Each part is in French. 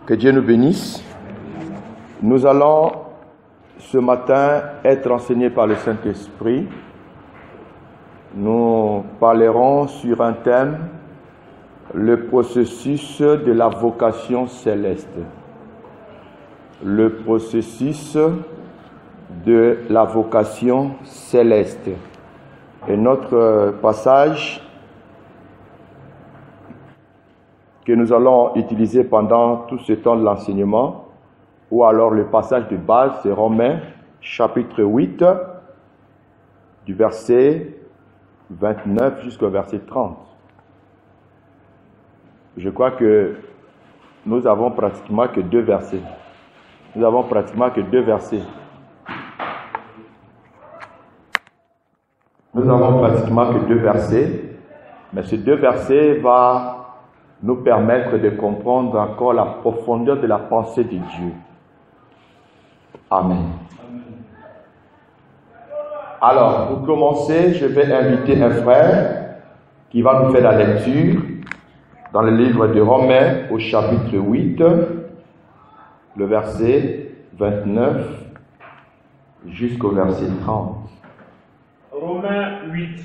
Que Dieu nous bénisse. Nous allons ce matin être enseignés par le Saint-Esprit. Nous parlerons sur un thème, le processus de la vocation céleste. Le processus de la vocation céleste. Et notre passage que nous allons utiliser pendant tout ce temps de l'enseignement, ou alors le passage de base, c'est Romains, chapitre 8, du verset 29 jusqu'au verset 30. Je crois que nous avons pratiquement que deux versets. Nous avons pratiquement que deux versets. Nous avons pratiquement que deux versets, mais ces deux versets vont nous permettre de comprendre encore la profondeur de la pensée de Dieu. Amen. Alors, pour commencer, je vais inviter un frère qui va nous faire la lecture dans le livre de Romains au chapitre 8, le verset 29 jusqu'au verset 30. Romains 8,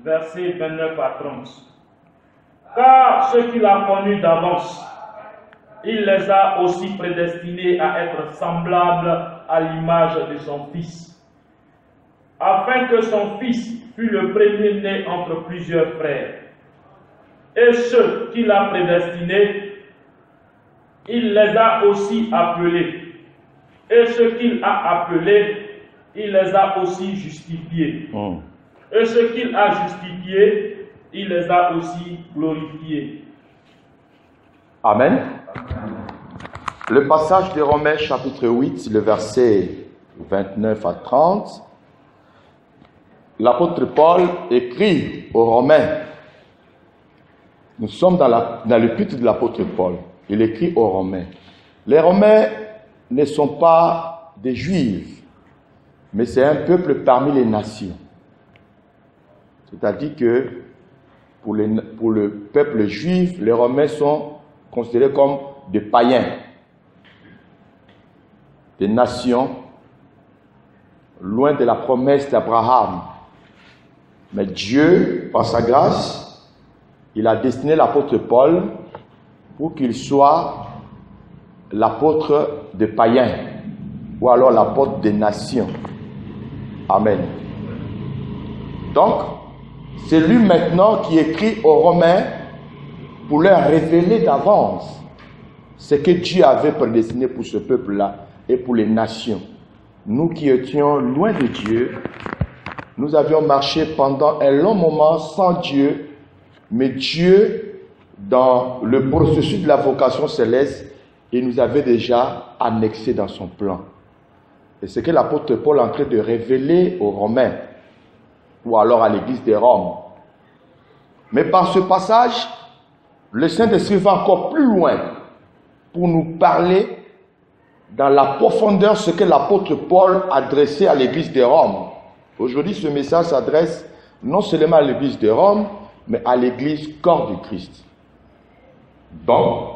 verset 29 à 30. Car ceux qu'il a connus d'avance, il les a aussi prédestinés à être semblables à l'image de son Fils, afin que son Fils fût le premier-né entre plusieurs frères. Et ceux qu'il a prédestinés, il les a aussi appelés. Et ceux qu'il a appelés, il les a aussi justifiés. Et ceux qu'il a justifiés, il les a aussi glorifiés. Amen. Le passage de Romains chapitre 8, le verset 29 à 30, l'apôtre Paul écrit aux Romains. Nous sommes dans l'épître de l'apôtre Paul. Il écrit aux Romains. Les Romains ne sont pas des Juifs, mais c'est un peuple parmi les nations. C'est-à-dire que pour le peuple juif, les Romains sont considérés comme des païens, des nations loin de la promesse d'Abraham. Mais Dieu, par sa grâce, il a destiné l'apôtre Paul pour qu'il soit l'apôtre des païens, ou alors l'apôtre des nations. Amen. Donc, c'est lui maintenant qui écrit aux Romains pour leur révéler d'avance ce que Dieu avait prédestiné pour ce peuple-là et pour les nations. Nous qui étions loin de Dieu, nous avions marché pendant un long moment sans Dieu, mais Dieu, dans le processus de la vocation céleste, il nous avait déjà annexé dans son plan. Et c'est ce que l'apôtre Paul est en train de révéler aux Romains, ou alors à l'église de Rome. Mais par ce passage, le Saint-Esprit va encore plus loin pour nous parler dans la profondeur ce que l'apôtre Paul adressait à l'église de Rome. Aujourd'hui, ce message s'adresse non seulement à l'église de Rome, mais à l'église corps du Christ. Donc,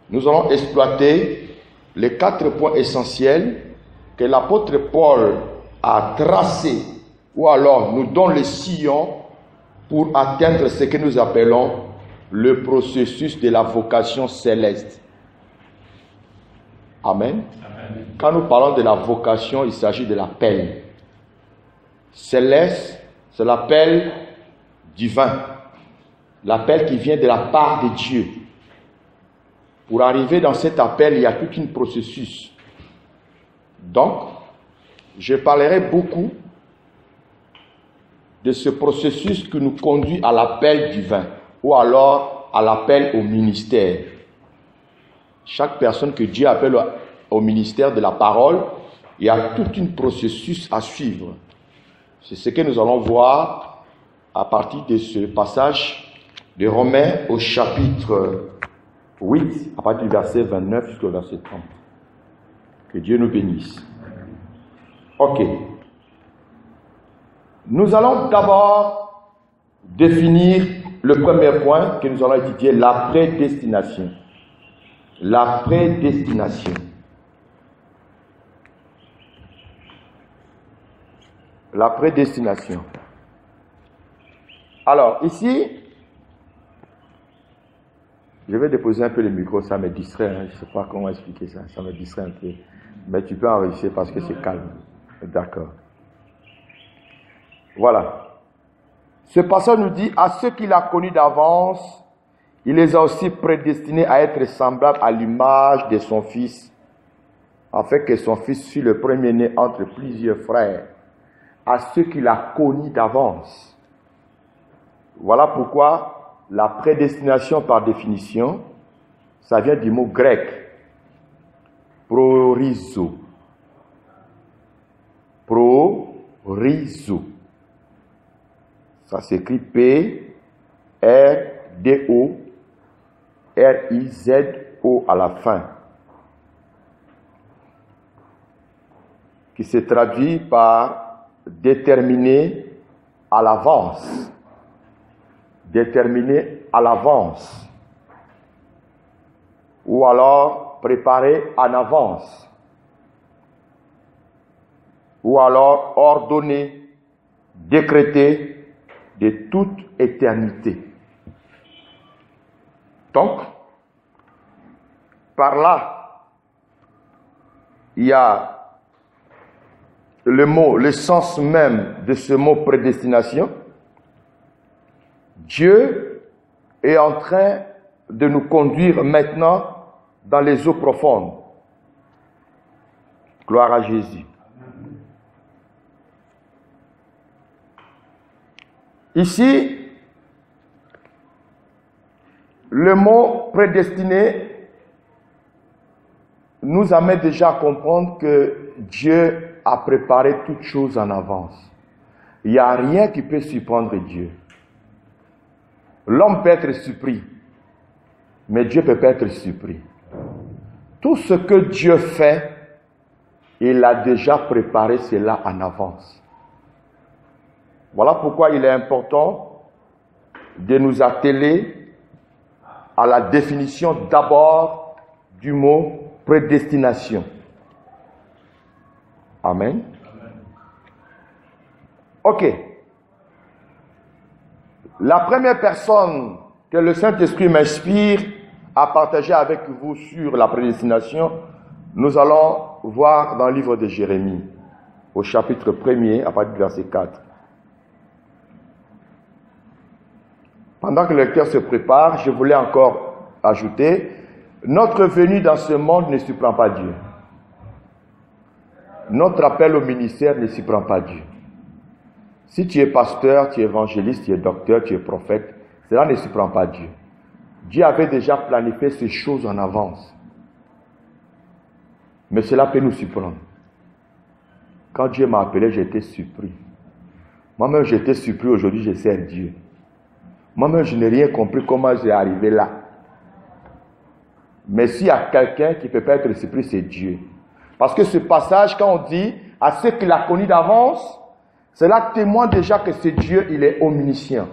nous allons exploiter les 4 points essentiels que l'apôtre Paul a tracés, ou alors nous donne le sillon pour atteindre ce que nous appelons le processus de la vocation céleste. Amen. Amen. Quand nous parlons de la vocation, il s'agit de l'appel. Céleste, c'est l'appel divin. L'appel qui vient de la part de Dieu. Pour arriver dans cet appel, il y a tout un processus. Donc, je parlerai beaucoup de ce processus qui nous conduit à l'appel divin, ou alors à l'appel au ministère. Chaque personne que Dieu appelle au ministère de la parole, il y a tout un processus à suivre. C'est ce que nous allons voir à partir de ce passage de Romains au chapitre 8, à partir du verset 29 jusqu'au verset 30. Que Dieu nous bénisse. Ok. Nous allons d'abord définir le premier point que nous allons étudier, la prédestination. La prédestination. La prédestination. Alors, ici, je vais déposer un peu le micro, ça me distrait, hein. Je ne sais pas comment expliquer ça, ça me distrait un peu. Mais tu peux enregistrer parce que c'est calme. D'accord. Voilà. Ce passage nous dit, à ceux qu'il a connus d'avance, il les a aussi prédestinés à être semblables à l'image de son Fils, afin que son Fils fût le premier-né entre plusieurs frères. À ceux qu'il a connus d'avance. Voilà pourquoi la prédestination par définition, ça vient du mot grec, prorizo. Prorizo. Ça s'écrit P-R-D-O-R-I-Z-O à la fin. Qui se traduit par déterminé à l'avance. Déterminé à l'avance. Ou alors préparé en avance. Ou alors ordonné, décrété de toute éternité. Donc, par là, il y a le sens même de ce mot prédestination. Dieu est en train de nous conduire maintenant dans les eaux profondes. Gloire à Jésus. Ici, le mot prédestiné nous amène déjà à comprendre que Dieu a préparé toutes choses en avance. Il n'y a rien qui peut surprendre Dieu. L'homme peut être surpris, mais Dieu ne peut pas être surpris. Tout ce que Dieu fait, il a déjà préparé cela en avance. Voilà pourquoi il est important de nous atteler à la définition d'abord du mot prédestination. Amen. Ok. La première personne que le Saint-Esprit m'inspire à partager avec vous sur la prédestination, nous allons voir dans le livre de Jérémie, au chapitre 1er, à partir du verset 4. Pendant que le lecteur se prépare, je voulais encore ajouter, notre venue dans ce monde ne surprend pas Dieu. Notre appel au ministère ne surprend pas Dieu. Si tu es pasteur, tu es évangéliste, tu es docteur, tu es prophète, cela ne surprend pas Dieu. Dieu avait déjà planifié ces choses en avance. Mais cela peut nous surprendre. Quand Dieu m'a appelé, j'étais surpris. Moi-même, j'étais surpris aujourd'hui, je sers Dieu. Moi-même, je n'ai rien compris comment j'ai arrivé là. Mais s'il y a quelqu'un qui ne peut pas être surpris, c'est Dieu. Parce que ce passage, quand on dit à ceux qu'il a connus d'avance, cela témoigne déjà que ce Dieu, il est omniscient.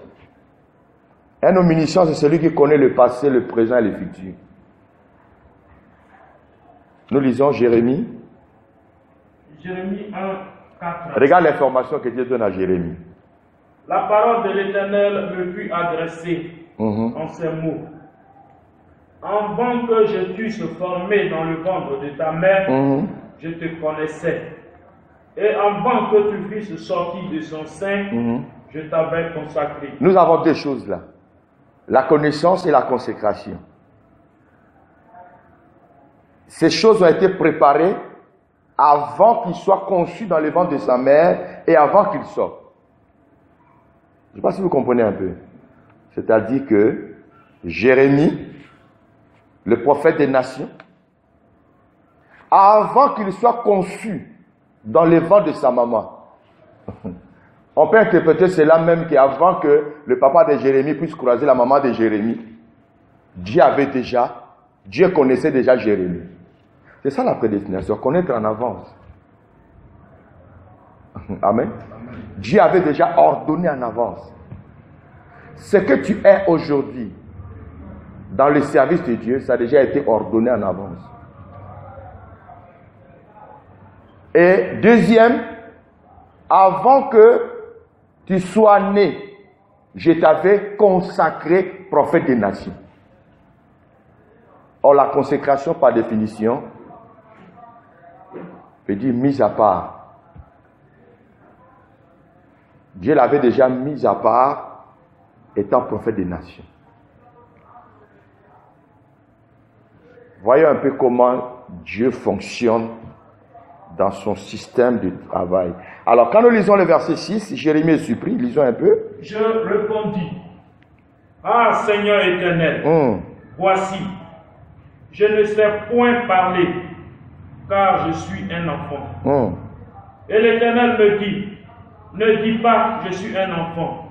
Un omniscient, c'est celui qui connaît le passé, le présent et le futur. Nous lisons Jérémie. Jérémie 1, 4. Regarde l'information que Dieu donne à Jérémie. La parole de l'Éternel me fut adressée en ces mots. Avant que je t'eusse formé dans le ventre de ta mère, je te connaissais. Et avant que tu fusses sorti de son sein, je t'avais consacré. Nous avons deux choses là. La connaissance et la consécration. Ces choses ont été préparées avant qu'il soit conçu dans le ventre de sa mère et avant qu'il sorte. Je ne sais pas si vous comprenez un peu. C'est-à-dire que Jérémie, le prophète des nations, avant qu'il soit conçu dans le ventre de sa maman, on peut interpréter cela même qu'avant que le papa de Jérémie puisse croiser la maman de Jérémie, Dieu connaissait déjà Jérémie. C'est ça la prédestination, connaître en avance. Amen. Dieu avait déjà ordonné en avance. Ce que tu es aujourd'hui, dans le service de Dieu, ça a déjà été ordonné en avance. Et deuxième, avant que tu sois né, je t'avais consacré prophète des nations. Or, la consécration, par définition, veut dire mise à part. Dieu l'avait déjà mis à part étant prophète des nations. Voyons un peu comment Dieu fonctionne dans son système de travail. Alors, quand nous lisons le verset 6, Jérémie est surpris, lisons un peu. Je répondis, ah Seigneur éternel, voici, je ne sais point parler, car je suis un enfant. Et l'Éternel me dit, ne dis pas, je suis un enfant,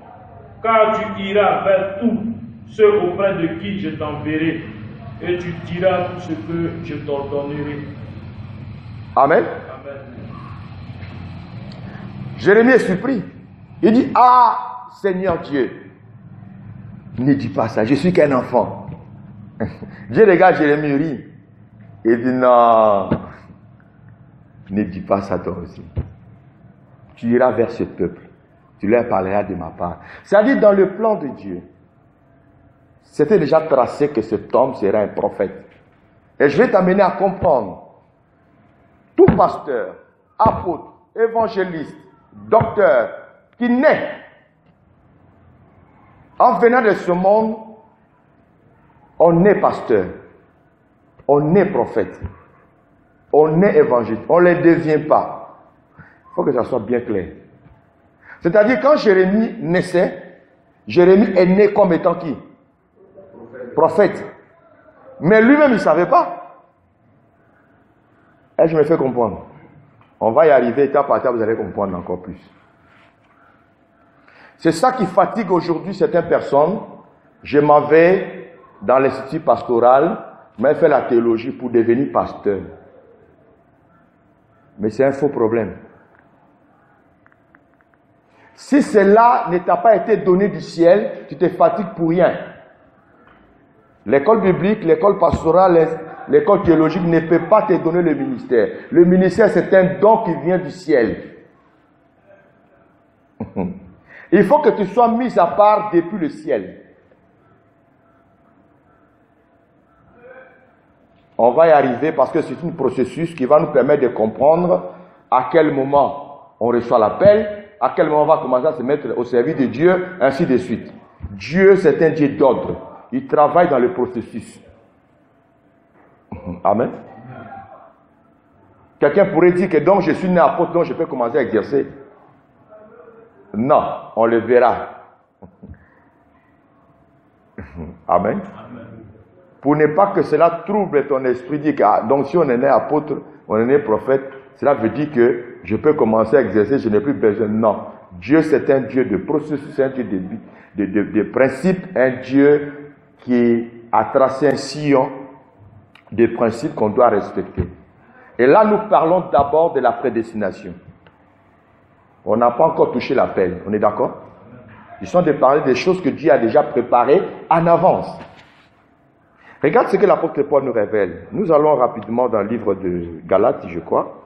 car tu iras vers tous ceux auprès de qui je t'enverrai, et tu diras tout ce que je t'ordonnerai. Amen. Amen. Jérémie est surpris. Il dit, ah, Seigneur Dieu, ne dis pas ça, je suis qu'un enfant. Dieu regarde Jérémie rit. Il dit, non, ne dis pas ça toi aussi. Tu iras vers ce peuple. Tu leur parleras de ma part. C'est-à-dire, dans le plan de Dieu, c'était déjà tracé que cet homme sera un prophète. Et je vais t'amener à comprendre. Tout pasteur, apôtre, évangéliste, docteur, qui naît en venant de ce monde, on est pasteur, on est prophète, on est évangéliste, on ne les devient pas. Il faut que ça soit bien clair. C'est-à-dire, quand Jérémie naissait, Jérémie est né comme étant qui? Prophète. Mais lui-même, il ne savait pas. Et je me fais comprendre. On va y arriver, étape par étape, vous allez comprendre encore plus. C'est ça qui fatigue aujourd'hui certaines personnes. Je m'en vais dans l'institut pastoral, mais fait la théologie pour devenir pasteur. Mais c'est un faux problème. Si cela ne t'a pas été donné du ciel, tu te fatigues pour rien. L'école biblique, l'école pastorale, l'école théologique ne peut pas te donner le ministère. Le ministère, c'est un don qui vient du ciel. Il faut que tu sois mis à part depuis le ciel. On va y arriver parce que c'est un processus qui va nous permettre de comprendre à quel moment on reçoit l'appel, à quel moment on va commencer à se mettre au service de Dieu, ainsi de suite. Dieu, c'est un Dieu d'ordre. Il travaille dans le processus. Amen. Quelqu'un pourrait dire que donc je suis né apôtre, donc je peux commencer à exercer. Non, on le verra. Amen. Pour ne pas que cela trouble ton esprit, dit que donc si on est né apôtre, on est né prophète, cela veut dire que je peux commencer à exercer, je n'ai plus besoin. Non. Dieu, c'est un Dieu de processus, un Dieu de principe, un Dieu qui a tracé un sillon de principes qu'on doit respecter. Et là, nous parlons d'abord de la prédestination. On n'a pas encore touché l'appel, on est d'accord? Ils sont de parler des choses que Dieu a déjà préparées en avance. Regarde ce que l'apôtre Paul nous révèle. Nous allons rapidement dans le livre de Galates, je crois.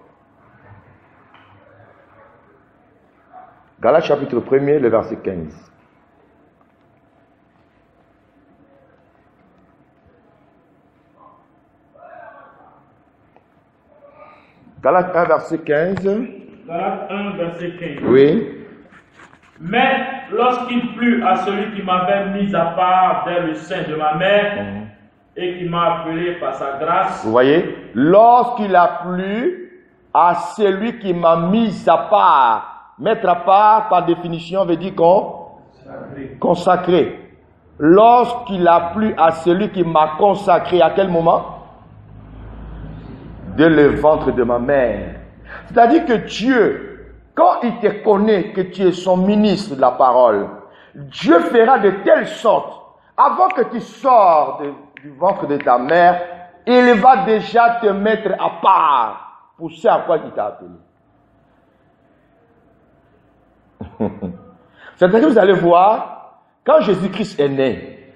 Galates chapitre 1er, le verset 15. Galates 1, verset 15. Galates 1, verset 15. Oui. Mais lorsqu'il plut à celui qui m'avait mis à part dès le sein de ma mère et qui m'a appelé par sa grâce. Vous voyez, lorsqu'il a plu à celui qui m'a mis à part. Mettre à part, par définition, veut dire consacré. Lorsqu'il a plu à celui qui m'a consacré, à quel moment? Dès le ventre de ma mère. C'est-à-dire que Dieu, quand il te connaît que tu es son ministre de la parole, Dieu fera de telle sorte, avant que tu sors du ventre de ta mère, il va déjà te mettre à part pour ce à quoi il t'a appelé. C'est-à-dire que vous allez voir, quand Jésus-Christ est né,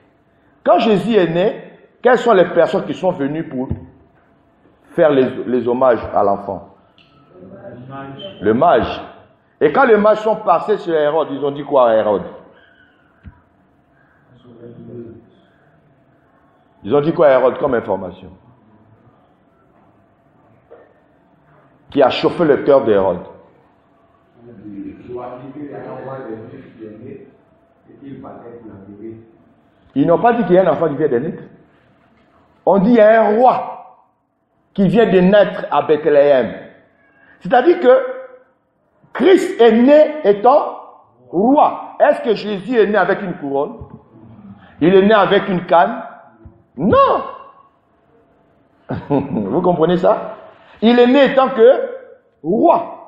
quand Jésus est né, Quelles sont les personnes qui sont venues pour faire les hommages à l'enfant? Le mage. Et quand les mages sont passés sur Hérode, ils ont dit quoi à Hérode? Ils ont dit quoi à Hérode comme information? Qui a chauffé le cœur d'Hérode. Ils n'ont pas dit qu'il y a un enfant qui vient de naître. On dit qu'il y a un roi qui vient de naître à Bethléem. C'est-à-dire que Christ est né étant roi. Est-ce que Jésus est né avec une couronne? Il est né avec une canne? Non. Vous comprenez ça? Il est né étant que roi.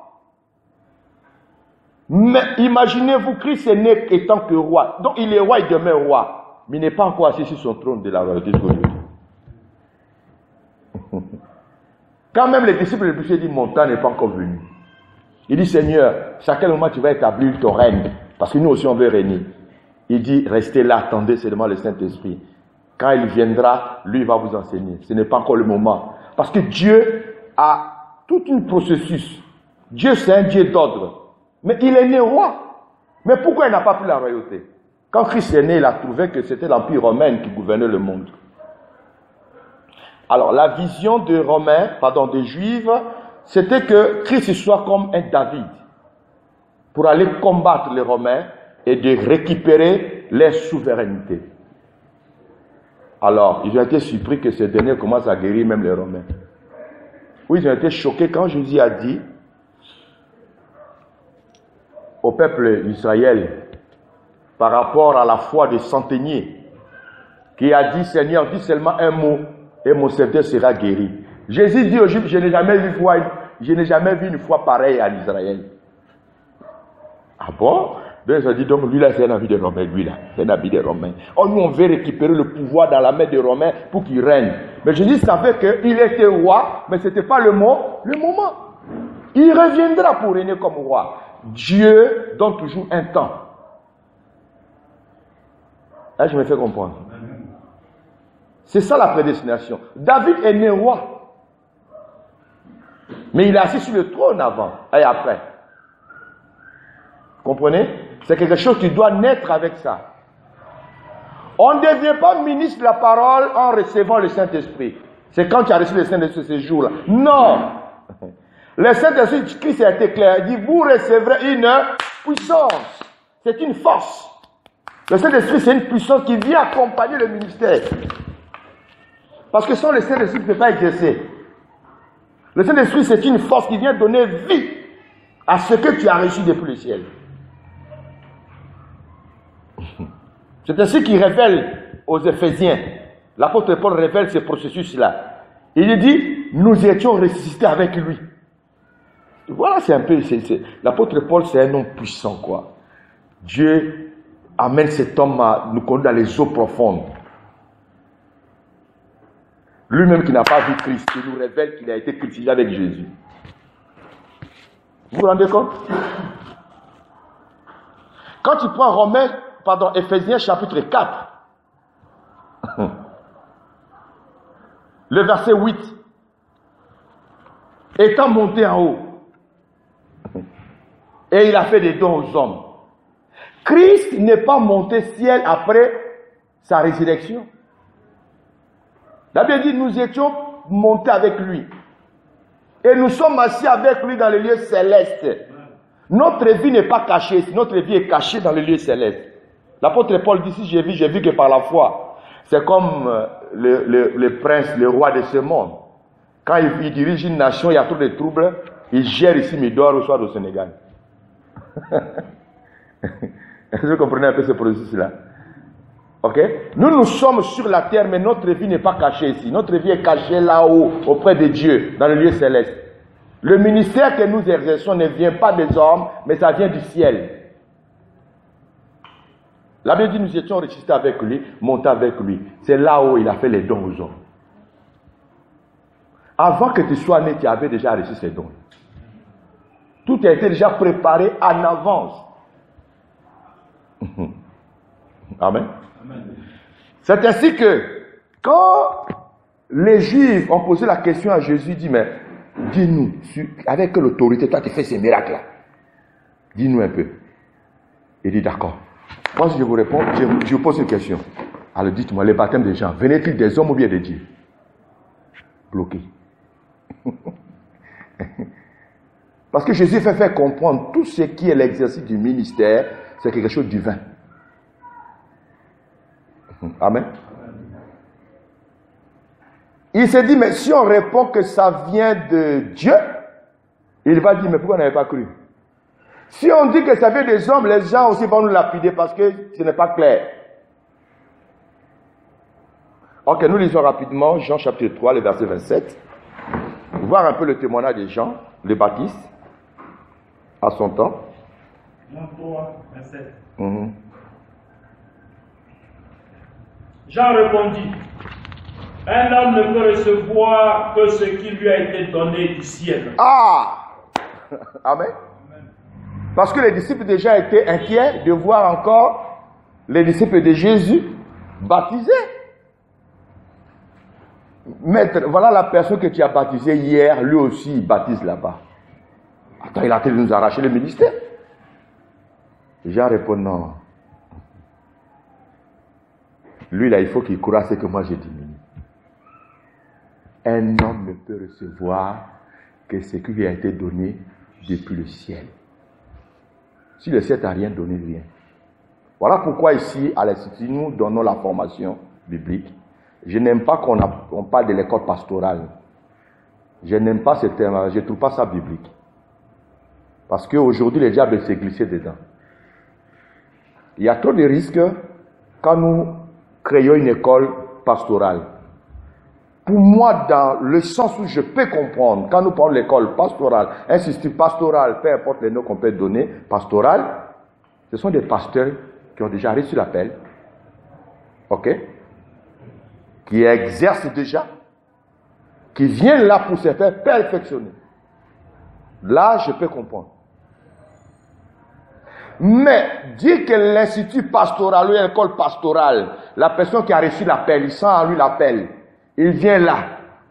Mais imaginez-vous, Christ est né étant que roi. Donc il est roi, il demeure roi. Mais il n'est pas encore assis sur son trône de la royauté d'aujourd'hui. Quand même les disciples de Jésus disent, mon temps n'est pas encore venu. Il dit, Seigneur, à quel moment tu vas établir ton règne? Parce que nous aussi on veut régner. Il dit, restez là, attendez seulement le Saint-Esprit. Quand il viendra, lui il va vous enseigner. Ce n'est pas encore le moment. Parce que Dieu a tout un processus. Dieu c'est un Dieu d'ordre. Mais il est né roi. Mais pourquoi il n'a pas pris la royauté? Quand Christ est né, il a trouvé que c'était l'Empire romain qui gouvernait le monde. Alors, la vision des Romains, des Juifs, c'était que Christ soit comme un David pour aller combattre les Romains et de récupérer leur souveraineté. Alors, ils ont été surpris que ces derniers commencent à guérir même les Romains. Oui, ils ont été choqués quand Jésus a dit au peuple d'Israël, par rapport à la foi des centeniers, qui a dit, Seigneur, dis seulement un mot, et mon serviteur sera guéri. Jésus dit aux Juifs, je n'ai jamais vu une foi pareille à l'Israël. Ah bon? Donc ils ont dit, donc lui là, c'est un habit de Romain, lui là, c'est un habit de Romain. Oh, nous on veut récupérer le pouvoir dans la main des Romains pour qu'ils règnent. Mais Jésus savait qu'il était roi, mais ce n'était pas le moment. Il reviendra pour régner comme roi. Dieu donne toujours un temps. Là, je me fais comprendre. C'est ça la prédestination. David est né roi. Mais il est assis sur le trône avant et après. Comprenez? C'est quelque chose qui doit naître avec ça. On ne devient pas ministre de la parole en recevant le Saint-Esprit. C'est quand tu as reçu le Saint-Esprit ce jour-là. Non! Le Saint-Esprit, Christ a été clair. Il dit, vous recevrez une puissance. C'est une force. Le Saint-Esprit, c'est une puissance qui vient accompagner le ministère. Parce que sans le Saint-Esprit, tu ne peux pas exercer. Le Saint-Esprit, c'est une force qui vient donner vie à ce que tu as reçu depuis le ciel. C'est ainsi qu'il révèle aux Éphésiens. L'apôtre Paul révèle ce processus-là. Il dit, nous étions ressuscités avec lui. Voilà, c'est un peu... L'apôtre Paul, c'est un homme puissant, quoi. Dieu amène cet homme à nous conduire dans les eaux profondes. Lui-même qui n'a pas vu Christ, il nous révèle qu'il a été crucifié avec Jésus. Vous vous rendez compte? Quand tu prends Éphésiens chapitre 4, le verset 8, étant monté en haut, et il a fait des dons aux hommes. Christ n'est pas monté ciel après sa résurrection. La Bible dit, nous étions montés avec lui. Et nous sommes assis avec lui dans les lieux célestes. Notre vie n'est pas cachée, notre vie est cachée dans les lieux célestes. L'apôtre Paul dit, si j'ai vu que par la foi, c'est comme le prince, le roi de ce monde. Quand il dirige une nation, il y a trop de troubles, il gère ici, mais il doit recevoir au Sénégal. Est-ce que vous comprenez un peu ce processus-là? Ok? Nous sommes sur la terre, mais notre vie n'est pas cachée ici. Notre vie est cachée là-haut, auprès de Dieu, dans le lieu céleste. Le ministère que nous exerçons ne vient pas des hommes, mais ça vient du ciel. La Bible dit, nous étions ressuscités avec lui, montés avec lui. C'est là-haut il a fait les dons aux hommes. Avant que tu sois né, tu avais déjà reçu ces dons. Tout a été déjà préparé en avance. Amen. C'est ainsi que Quand les Juifs ont posé la question à Jésus, il dit, mais dis-nous, avec quelle autorité toi tu fais ces miracles-là? Dis-nous un peu. Il dit, d'accord. Moi, si je vous réponds, je vous pose une question. Alors dites-moi, les baptêmes des gens, venaient-ils des hommes ou bien des dieux? Bloqué. Parce que Jésus fait faire comprendre tout ce qui est l'exercice du ministère, c'est quelque chose de divin. Amen. Il s'est dit, mais si on répond que ça vient de Dieu, il va dire, mais pourquoi on n'avait pas cru? Si on dit que ça vient des hommes, les gens aussi vont nous lapider parce que ce n'est pas clair. Ok, nous lisons rapidement Jean chapitre 3, le verset 27. Voir un peu le témoignage des gens, le Baptiste, à son temps. Jean 3, 27. Jean répondit, un homme ne peut recevoir que ce qui lui a été donné du ciel. Ah! Amen. Parce que les disciples déjà étaient inquiets de voir encore les disciples de Jésus baptisés. Maître, voilà la personne que tu as baptisée hier, lui aussi il baptise là-bas. Attends, il a tenté de nous arracher le ministère. Jean répond non. Lui là, il faut qu'il croie ce que moi j'ai diminue. Un homme ne peut recevoir que ce qui lui a été donné depuis le ciel. Si le ciel t'a rien donné, rien. Voilà pourquoi ici, à l'Institut, nous donnons la formation biblique. Je n'aime pas qu'on parle de l'école pastorale. Je n'aime pas ce terme, je ne trouve pas ça biblique. Parce qu'aujourd'hui, le diable s'est glissé dedans. Il y a trop de risques quand nous créons une école pastorale. Pour moi, dans le sens où je peux comprendre, quand nous parlons de l'école pastorale, institut pastoral, peu importe les noms qu'on peut donner, pastoral, ce sont des pasteurs qui ont déjà reçu l'appel, ok, qui exercent déjà, qui viennent là pour se faire perfectionner. Là, je peux comprendre. Mais dire que l'institut pastoral ou l'école pastorale, la personne qui a reçu l'appel, il sent en lui l'appel, il vient là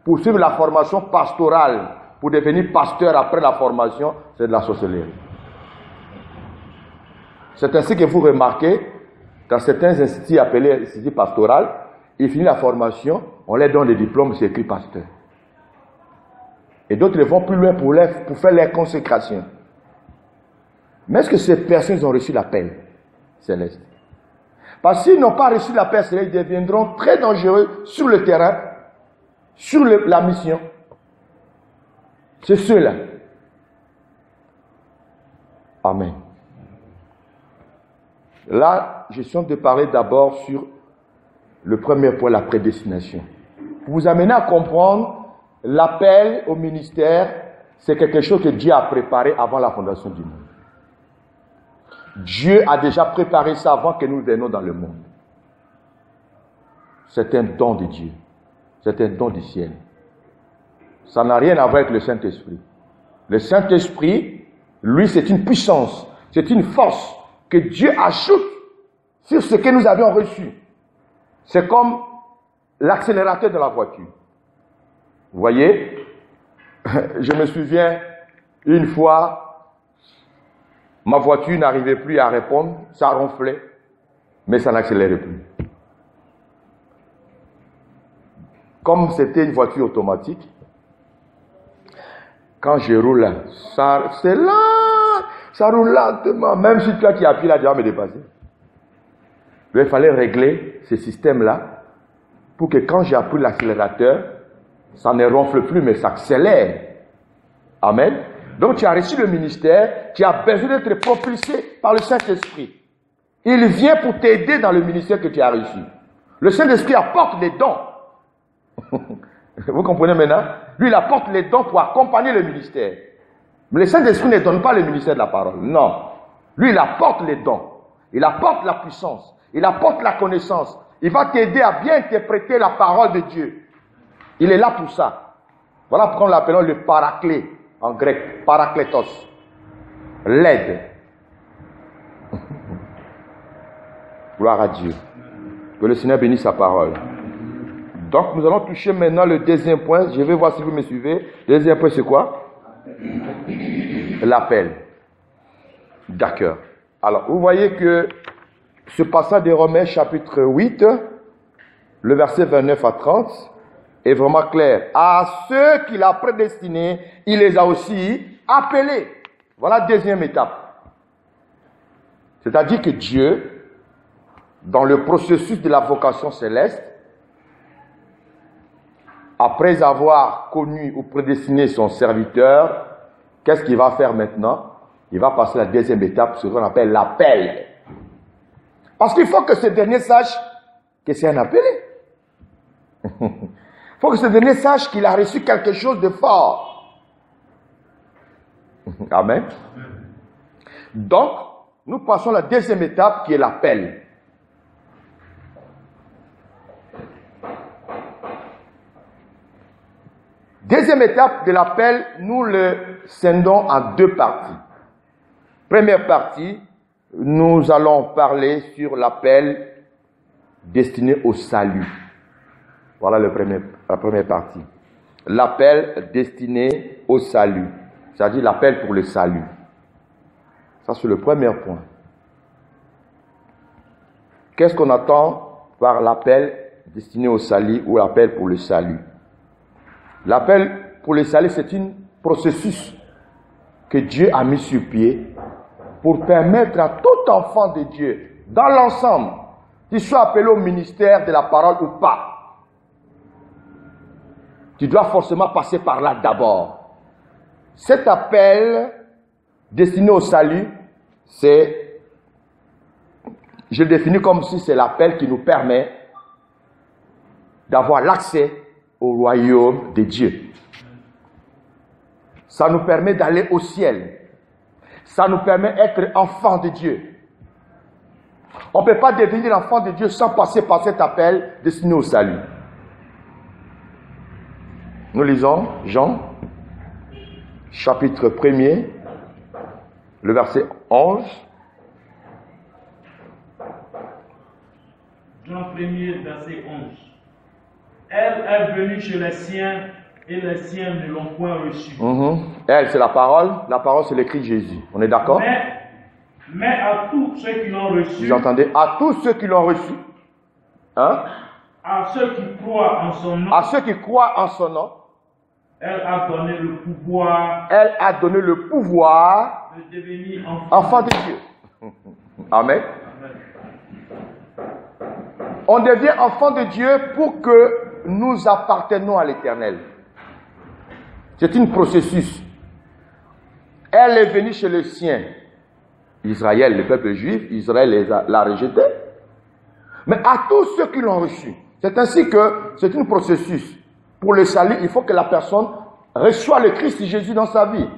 pour suivre la formation pastorale, pour devenir pasteur après la formation, c'est de la sorcellerie. C'est ainsi que vous remarquez, dans certains instituts appelés instituts pastoral, ils finissent la formation, on leur donne des diplômes, c'est écrit pasteur. Et d'autres vont plus loin pour faire leur consécration. Mais est-ce que ces personnes ont reçu l'appel céleste? Parce qu'ils n'ont pas reçu l'appel céleste, ils deviendront très dangereux sur le terrain, sur la mission. C'est ceux-là. Amen. Là, je suis en train de parler d'abord sur le premier point, la prédestination. Pour vous amener à comprendre, l'appel au ministère, c'est quelque chose que Dieu a préparé avant la fondation du monde. Dieu a déjà préparé ça avant que nous venions dans le monde. C'est un don de Dieu. C'est un don du ciel. Ça n'a rien à voir avec le Saint-Esprit. Le Saint-Esprit, lui, c'est une puissance, c'est une force que Dieu ajoute sur ce que nous avions reçu. C'est comme l'accélérateur de la voiture. Vous voyez, je me souviens, une fois, ma voiture n'arrivait plus à répondre, ça ronflait, mais ça n'accélérait plus. Comme c'était une voiture automatique, quand je roule, c'est là, ça roule lentement, même si toi qui appuies là, tu vas me dépasser. Il fallait régler ce système-là pour que quand j'ai appris l'accélérateur, ça ne ronfle plus, mais ça accélère. Amen. Donc tu as reçu le ministère, tu as besoin d'être propulsé par le Saint-Esprit. Il vient pour t'aider dans le ministère que tu as reçu. Le Saint-Esprit apporte les dons. Vous comprenez maintenant? Lui, il apporte les dons pour accompagner le ministère. Mais le Saint-Esprit ne donne pas le ministère de la parole. Non. Lui, il apporte les dons. Il apporte la puissance. Il apporte la connaissance. Il va t'aider à bien interpréter la parole de Dieu. Il est là pour ça. Voilà pourquoi nous l'appelons le paraclet en grec. Parakletos. L'aide. Gloire à Dieu. Que le Seigneur bénisse sa parole. Donc, nous allons toucher maintenant le deuxième point. Je vais voir si vous me suivez. Le deuxième point, c'est quoi? L'appel. D'accord. Alors, vous voyez que ce passage de Romains chapitre 8, le verset 29 à 30, est vraiment clair. À ceux qu'il a prédestinés, il les a aussi appelés. Voilà la deuxième étape. C'est-à-dire que Dieu, dans le processus de la vocation céleste, après avoir connu ou prédestiné son serviteur, qu'est-ce qu'il va faire maintenant? Il va passer à la deuxième étape, ce qu'on appelle l'appel. Parce qu'il faut que ce dernier sache que c'est un appelé. Il faut que ce dernier sache qu'il a reçu quelque chose de fort. Amen. Donc, nous passons à la deuxième étape qui est l'appel. Deuxième étape de l'appel, nous le scindons en deux parties. Première partie, nous allons parler sur l'appel destiné au salut. Voilà la première partie. L'appel destiné au salut. C'est-à-dire l'appel pour le salut. Ça, c'est le premier point. Qu'est-ce qu'on attend par l'appel destiné au salut ou l'appel pour le salut? L'appel pour le salut, c'est un processus que Dieu a mis sur pied pour permettre à tout enfant de Dieu, dans l'ensemble, qu'il soit appelé au ministère de la parole ou pas. Tu dois forcément passer par là d'abord. Cet appel destiné au salut, c'est, je le définis comme si c'est l'appel qui nous permet d'avoir l'accès au royaume de Dieu. Ça nous permet d'aller au ciel. Ça nous permet d'être enfants de Dieu. On ne peut pas devenir enfant de Dieu sans passer par cet appel destiné au salut. Nous lisons Jean, chapitre 1er, le verset 11. Jean 1er, verset 11. Elle est venue chez les siens et les siens ne l'ont point reçue. Elle, c'est la parole. La parole, c'est l'écrit de Jésus. On est d'accord? Mais à tous ceux qui l'ont reçu. Vous entendez? À tous ceux qui l'ont reçu. Hein? À ceux qui croient en son nom. À ceux qui croient en son nom. Elle a donné le pouvoir. Elle a donné le pouvoir de devenir enfant de Dieu. Amen. On devient enfant de Dieu pour que nous appartenons à l'Éternel. C'est un processus. Elle est venue chez les siens. Israël, le peuple juif, Israël l'a rejeté. Mais à tous ceux qui l'ont reçu. C'est ainsi que c'est un processus. Pour le salut, il faut que la personne reçoive le Christ Jésus dans sa vie.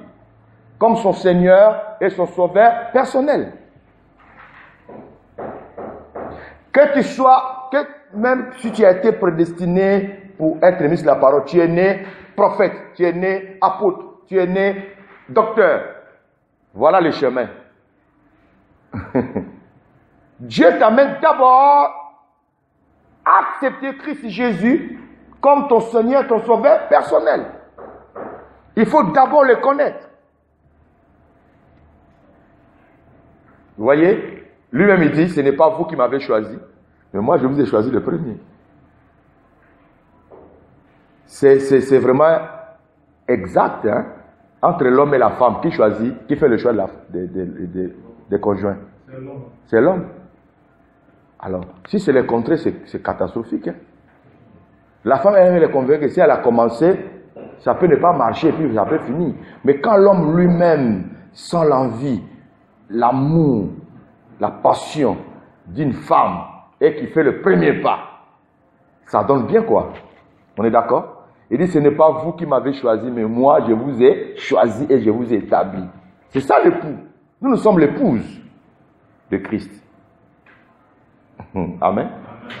Comme son Seigneur et son Sauveur personnel. Que tu sois, même si tu as été prédestiné pour être ministre de la parole, tu es né prophète, tu es né apôtre, tu es né docteur. Voilà le chemin. Dieu t'amène d'abord à accepter Christ Jésus comme ton Seigneur, ton Sauveur personnel. Il faut d'abord le connaître. Vous voyez? Lui-même il dit, ce n'est pas vous qui m'avez choisi, mais moi je vous ai choisi le premier. C'est vraiment exact, hein? Entre l'homme et la femme, qui choisit, qui fait le choix des conjoints? C'est l'homme. Alors, si c'est le contraire, c'est catastrophique. Hein? La femme, elle est convaincue que si elle a commencé, ça peut ne pas marcher, puis ça peut finir. Mais quand l'homme lui-même sent l'envie, l'amour, la passion d'une femme, et qui fait le premier pas, ça donne bien quoi? On est d'accord? Il dit, ce n'est pas vous qui m'avez choisi, mais moi, je vous ai choisi et je vous ai établi. C'est ça l'époux. Nous sommes l'épouse de Christ. Amen.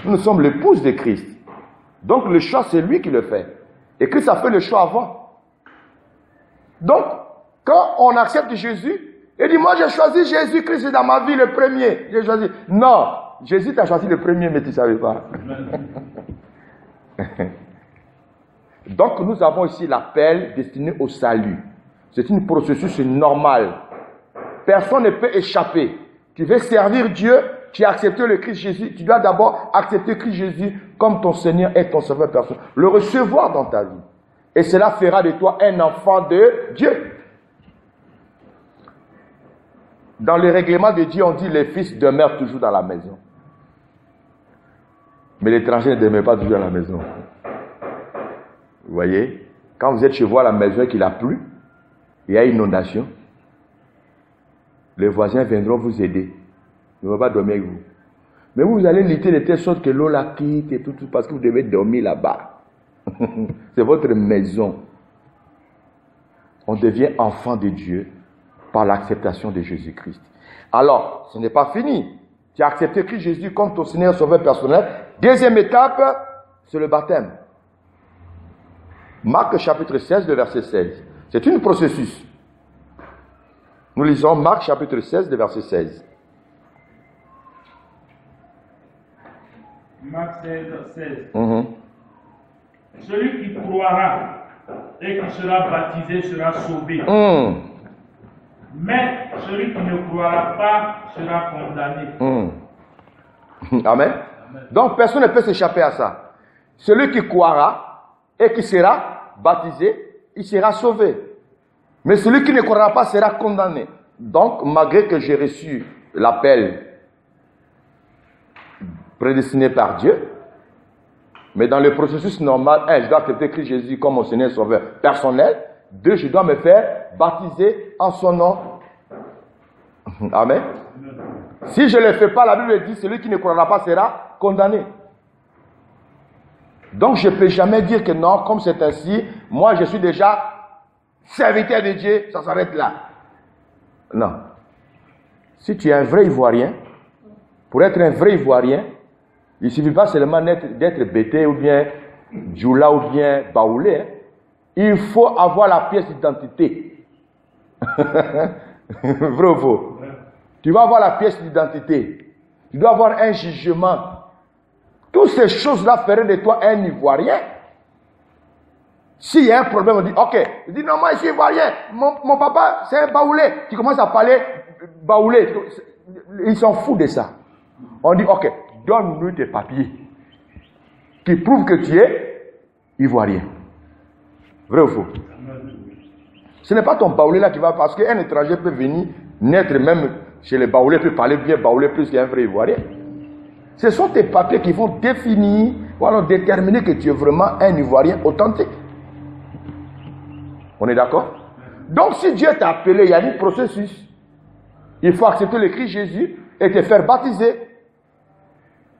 Nous sommes l'épouse de Christ. Donc le choix, c'est lui qui le fait. Et Christ a fait le choix avant. Donc, quand on accepte Jésus, il dit, moi j'ai choisi Jésus-Christ dans ma vie le premier. J'ai choisi. Non, Jésus t'a choisi le premier, mais tu ne savais pas. Donc nous avons ici l'appel destiné au salut. C'est un processus normal. Personne ne peut échapper. Tu veux servir Dieu, tu as accepté le Christ Jésus, tu dois d'abord accepter Christ Jésus comme ton Seigneur et ton Sauveur personnel. Le recevoir dans ta vie. Et cela fera de toi un enfant de Dieu. Dans le règlement de Dieu, on dit les fils demeurent toujours dans la maison. Mais l'étranger ne demeure pas toujours dans la maison. Vous voyez, quand vous êtes chez vous à la maison et qu'il a plu, il y a inondation, les voisins viendront vous aider. Ils ne vont pas dormir avec vous. Mais vous allez lutter de telle sorte que l'eau la quitte et tout, parce que vous devez dormir là-bas. C'est votre maison. On devient enfant de Dieu par l'acceptation de Jésus-Christ. Alors, ce n'est pas fini. Tu as accepté Christ Jésus comme ton Seigneur Sauveur personnel. Deuxième étape, c'est le baptême. Marc chapitre 16, le verset 16. C'est un processus. Nous lisons Marc chapitre 16, le verset 16. Marc 16, 16. Celui qui croira et qui sera baptisé sera sauvé. Mais celui qui ne croira pas sera condamné. Amen. Donc personne ne peut s'échapper à ça. Celui qui croira et qui sera baptisé, il sera sauvé. Mais celui qui ne croira pas sera condamné. Donc, malgré que j'ai reçu l'appel prédestiné par Dieu, mais dans le processus normal, 1, je dois accepter Christ Jésus comme mon Seigneur Sauveur personnel. 2, je dois me faire baptiser en son nom. Amen. Si je ne le fais pas, la Bible dit, celui qui ne croira pas sera condamné. Donc je ne peux jamais dire que non, comme c'est ainsi, moi je suis déjà serviteur de Dieu, ça s'arrête là. Non. Si tu es un vrai Ivoirien, pour être un vrai Ivoirien, il ne suffit pas seulement d'être Bété ou bien Djoula ou bien Baoulé. Hein. Il faut avoir la pièce d'identité. Vrai ou faux? Tu vas avoir la pièce d'identité. Tu dois avoir un jugement. Toutes ces choses-là feraient de toi un Ivoirien. S'il y a un problème, on dit, ok. Il dit, non, moi je suis Ivoirien. Mon papa, c'est un Baoulé. Tu commences à parler Baoulé. Ils s'en foutent de ça. On dit, ok, donne-nous tes papiers qui prouvent que tu es Ivoirien. Vrai ou faux? Ce n'est pas ton Baoulé là qui va, parce qu'un étranger peut venir naître même chez les Baoulés, peut parler bien Baoulé plus qu'un vrai Ivoirien. Ce sont tes papiers qui vont définir, ou alors déterminer que tu es vraiment un Ivoirien authentique. On est d'accord? Donc si Dieu t'a appelé, il y a un processus. Il faut accepter le Christ Jésus et te faire baptiser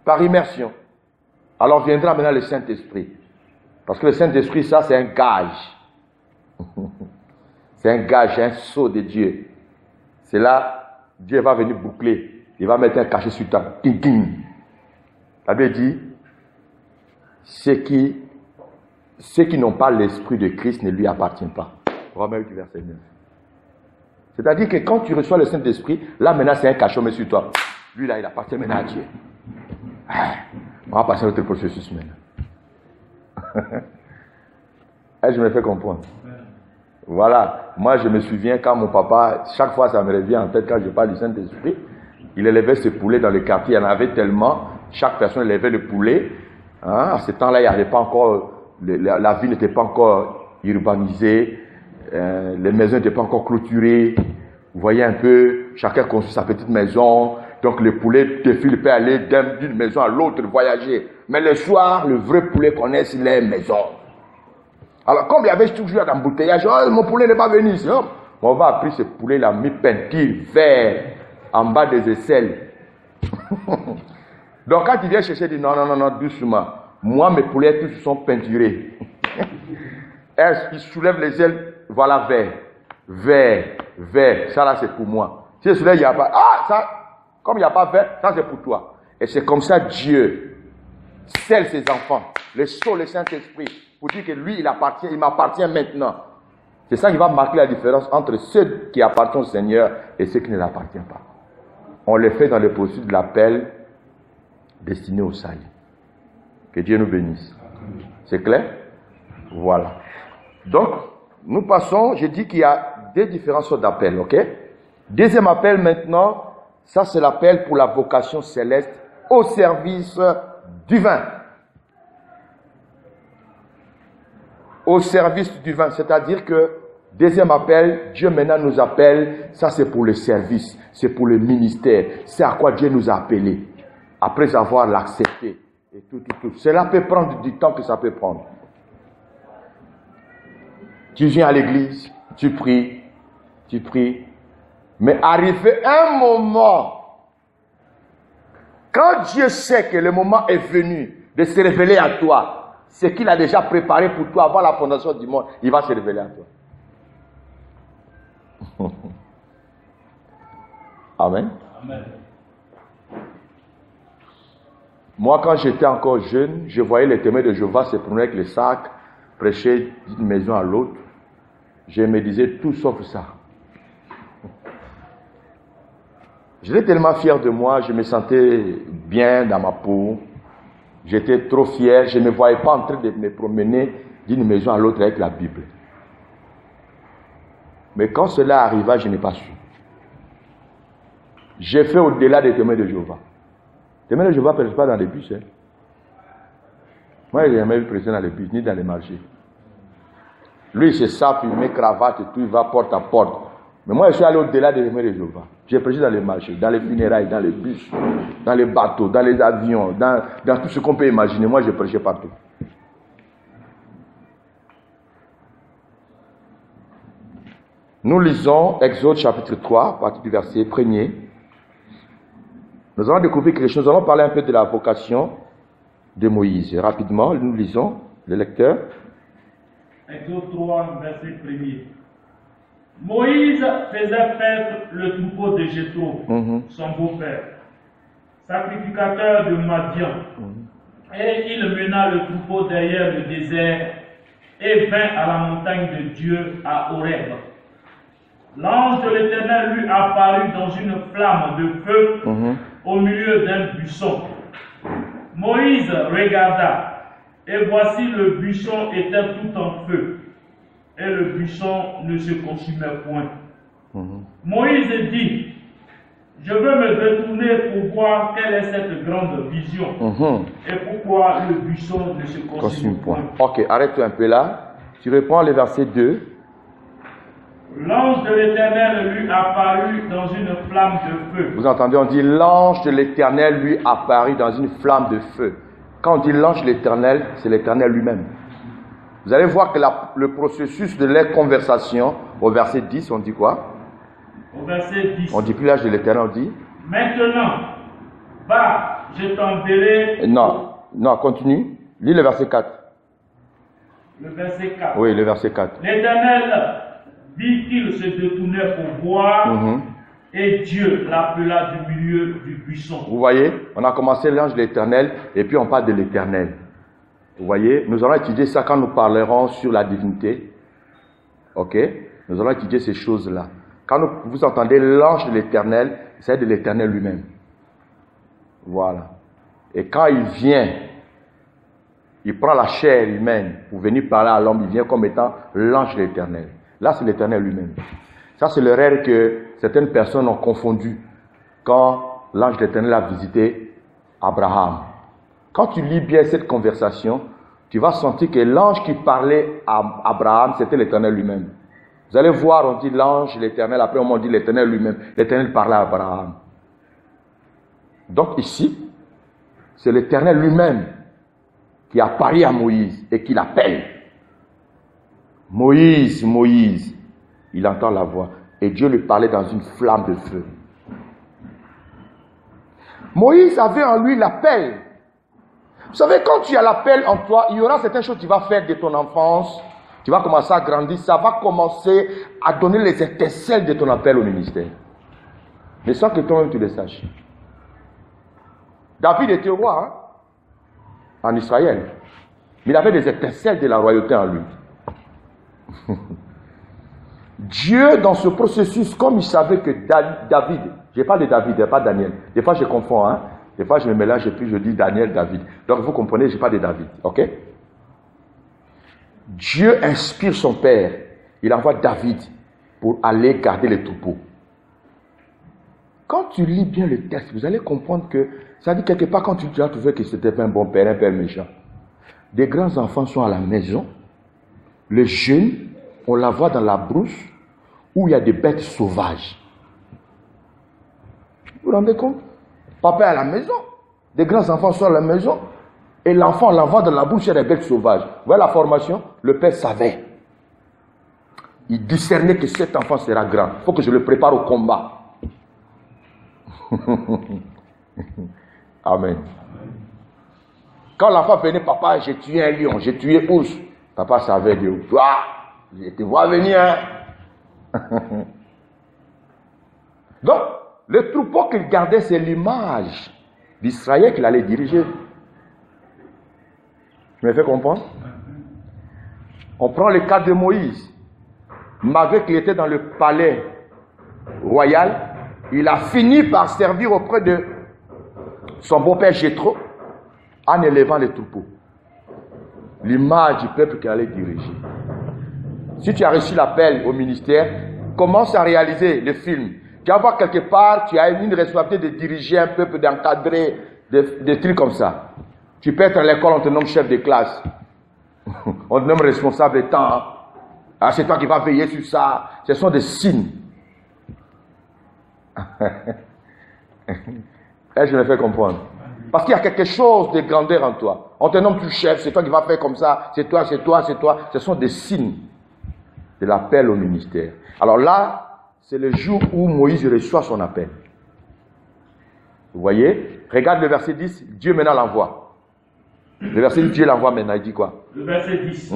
par immersion. Alors viendra maintenant le Saint-Esprit. Parce que le Saint-Esprit, ça c'est un gage. C'est un gage, un sceau de Dieu. C'est là, Dieu va venir boucler. Il va mettre un cachet sur toi. Ting, ting. La Bible dit, ceux qui n'ont pas l'esprit de Christ ne lui appartiennent pas. Romains 8, verset 9. C'est-à-dire que quand tu reçois le Saint-Esprit, là maintenant c'est un cachot sur toi. Lui là, il appartient maintenant à Dieu. On va passer à notre processus maintenant. Et je me fais comprendre. Voilà, moi je me souviens quand mon papa, chaque fois ça me revient en tête quand je parle du Saint-Esprit, il élevait ce poulet dans le quartier, il y en avait tellement, chaque personne élevait le poulet. Hein, à ce temps-là, il n'y avait pas encore, la ville n'était pas encore urbanisée, les maisons n'étaient pas encore clôturées. Vous voyez un peu, chacun construit sa petite maison, donc le poulet défile, peut aller d'une maison à l'autre, voyager. Mais le soir, le vrai poulet connaît les maisons. Alors, comme il y avait toujours un embouteillage, oh, mon poulet n'est pas venu ici. Oh. On va appeler ce poulet-là, mis peinture, vert, en bas des aisselles. Donc, quand il vient chercher, il dit non, doucement. Moi, mes poulets, tous sont peinturés. Il soulève les ailes, voilà, vert. Ça là, c'est pour moi. Si celui-là, il n'y a pas. Ah, ça, comme il n'y a pas vert, ça c'est pour toi. Et c'est comme ça Dieu scelle ses enfants, le sceau, le Saint-Esprit, pour dire que lui, il m'appartient maintenant. C'est ça qui va marquer la différence entre ceux qui appartiennent au Seigneur et ceux qui ne l'appartiennent pas. On le fait dans le processus de l'appel destiné au salut. Que Dieu nous bénisse. C'est clair? Voilà. Donc, nous passons, j'ai dit qu'il y a deux différentes sortes d'appels, ok? Deuxième appel maintenant, ça c'est l'appel pour la vocation céleste au service divin. Au service divin, c'est-à-dire que deuxième appel, Dieu maintenant nous appelle, ça c'est pour le service, c'est pour le ministère, c'est à quoi Dieu nous a appelés, après avoir l'accepté. Et tout. Cela peut prendre du temps que ça peut prendre. Tu viens à l'église, tu pries, mais arrivé un moment, quand Dieu sait que le moment est venu de se révéler à toi, ce qu'il a déjà préparé pour toi avant la fondation du monde, il va se révéler à toi. Amen. Amen. Moi, quand j'étais encore jeune, je voyais les témoins de Jéhovah se promener avec les sacs, prêcher d'une maison à l'autre. Je me disais tout sauf ça. J'étais tellement fier de moi, je me sentais bien dans ma peau. J'étais trop fier, je ne me voyais pas en train de me promener d'une maison à l'autre avec la Bible. Mais quand cela arriva, je n'ai pas su. J'ai fait au-delà des témoins de Jéhovah. Les témoins de Jéhovah ne prêchent pas dans les bus. Hein. Moi, je n'ai jamais vu prêcher dans les bus, ni dans les marchés. Lui, il se sape, il met cravate et tout, il va porte à porte. Mais moi, je suis allé au-delà des témoins de Jéhovah. J'ai prêché dans les marchés, dans les funérailles, dans les bus, dans les bateaux, dans les avions, dans tout ce qu'on peut imaginer. Moi, j'ai prêché partout. Nous lisons Exode chapitre 3, à partir du verset 1er. Nous allons découvrir quelque chose. Nous allons parler un peu de la vocation de Moïse. Rapidement, nous lisons, le lecteur. Exode 3, verset 1er. Moïse faisait paître le troupeau de Jéthro, son beau-père, sacrificateur de Madian, et il mena le troupeau derrière le désert et vint à la montagne de Dieu à Horeb. L'ange de l'Éternel lui apparut dans une flamme de feu au milieu d'un buisson. Moïse regarda, et voici le buisson était tout en feu, et le buisson ne se consumait point. Moïse dit, je veux me détourner pour voir quelle est cette grande vision, et pourquoi le buisson ne se consume point. Ok, arrête-toi un peu là. Tu reprends le verset 2. L'ange de l'Éternel lui apparut dans une flamme de feu. Vous entendez, on dit l'ange de l'Éternel lui apparut dans une flamme de feu. Quand on dit l'ange de l'Éternel, c'est l'Éternel lui-même. Vous allez voir que le processus de leur conversation, au verset 10, on dit quoi? Au verset 10. On dit plus l'ange de l'Éternel, on dit? Maintenant, va, je t'enverrai. Non, continue. Lis le verset 4. Le verset 4. Oui, le verset 4. L'Éternel vit qu'il se détournait pour voir, et Dieu l'appela du milieu du buisson. Vous voyez, on a commencé l'ange de l'Éternel, et puis on parle de l'Éternel. Vous voyez, nous allons étudier ça quand nous parlerons sur la divinité. Ok? Nous allons étudier ces choses-là. Quand vous entendez l'ange de l'Éternel, c'est de l'Éternel lui-même. Voilà. Et quand il vient, il prend la chair humaine pour venir parler à l'homme, il vient comme étant l'ange de l'Éternel. Là, c'est l'Éternel lui-même. Ça, c'est l'erreur que certaines personnes ont confondu quand l'ange de l'Éternel a visité Abraham. Quand tu lis bien cette conversation, tu vas sentir que l'ange qui parlait à Abraham, c'était l'Éternel lui-même. Vous allez voir, on dit l'ange, l'Éternel, après on dit l'Éternel lui-même. L'Éternel parlait à Abraham. Donc ici, c'est l'Éternel lui-même qui apparaît à Moïse et qui l'appelle. Moïse, Moïse. Il entend la voix. Et Dieu lui parlait dans une flamme de feu. Moïse avait en lui l'appel. Vous savez, quand tu as l'appel en toi, il y aura certaines choses que tu vas faire de ton enfance. Tu vas commencer à grandir. Ça va commencer à donner les étincelles de ton appel au ministère. Mais sans que toi-même tu le saches. David était roi en Israël. Mais il avait des étincelles de la royauté en lui. Dieu, dans ce processus, comme il savait que David, je parle de David, pas Daniel. Des fois, je confonds. Des fois, je me mélange et puis je dis Daniel, David. Donc, vous comprenez, je parle de David. Ok? Dieu inspire son père. Il envoie David pour aller garder les troupeaux. Quand tu lis bien le texte, vous allez comprendre que ça dit quelque part quand tu as trouvé que c'était pas un bon père, un père méchant. Des grands enfants sont à la maison. Le jeune, on la voit dans la brousse où il y a des bêtes sauvages. Vous vous rendez compte? Papa est à la maison. Des grands enfants sont à la maison. Et l'enfant, on l'envoie dans la brousse, il y a des bêtes sauvages. Vous voyez la formation? Le père savait. Il discernait que cet enfant sera grand. Il faut que je le prépare au combat. Amen. Quand l'enfant venait, papa, j'ai tué un lion, j'ai tué ours. Papa savait de où. Je te vois venir. Hein? Donc, le troupeau qu'il gardait, c'est l'image d'Israël qu'il allait diriger. Tu me fais comprendre? On prend le cas de Moïse. Malgré qu'il était dans le palais royal, il a fini par servir auprès de son beau-père Jéthro en élevant les troupeaux. L'image du peuple qu'il allait diriger. Si tu as reçu l'appel au ministère, commence à réaliser le film. Tu vas voir quelque part, tu as une responsabilité de diriger un peuple, d'encadrer des trucs comme ça. Tu peux être à l'école, on te nomme chef de classe. On te nomme responsable de temps. Ah, c'est toi qui vas veiller sur ça. Ce sont des signes. Et je me fais comprendre. Parce qu'il y a quelque chose de grandeur en toi. On te nomme tu chef, c'est toi qui vas faire comme ça. C'est toi, c'est toi, c'est toi. Ce sont des signes de l'appel au ministère. Alors là, c'est le jour où Moïse reçoit son appel. Vous voyez? Regarde le verset 10. Dieu maintenant l'envoie. Le verset 10, Dieu l'envoie maintenant. Il dit quoi? Le verset 10.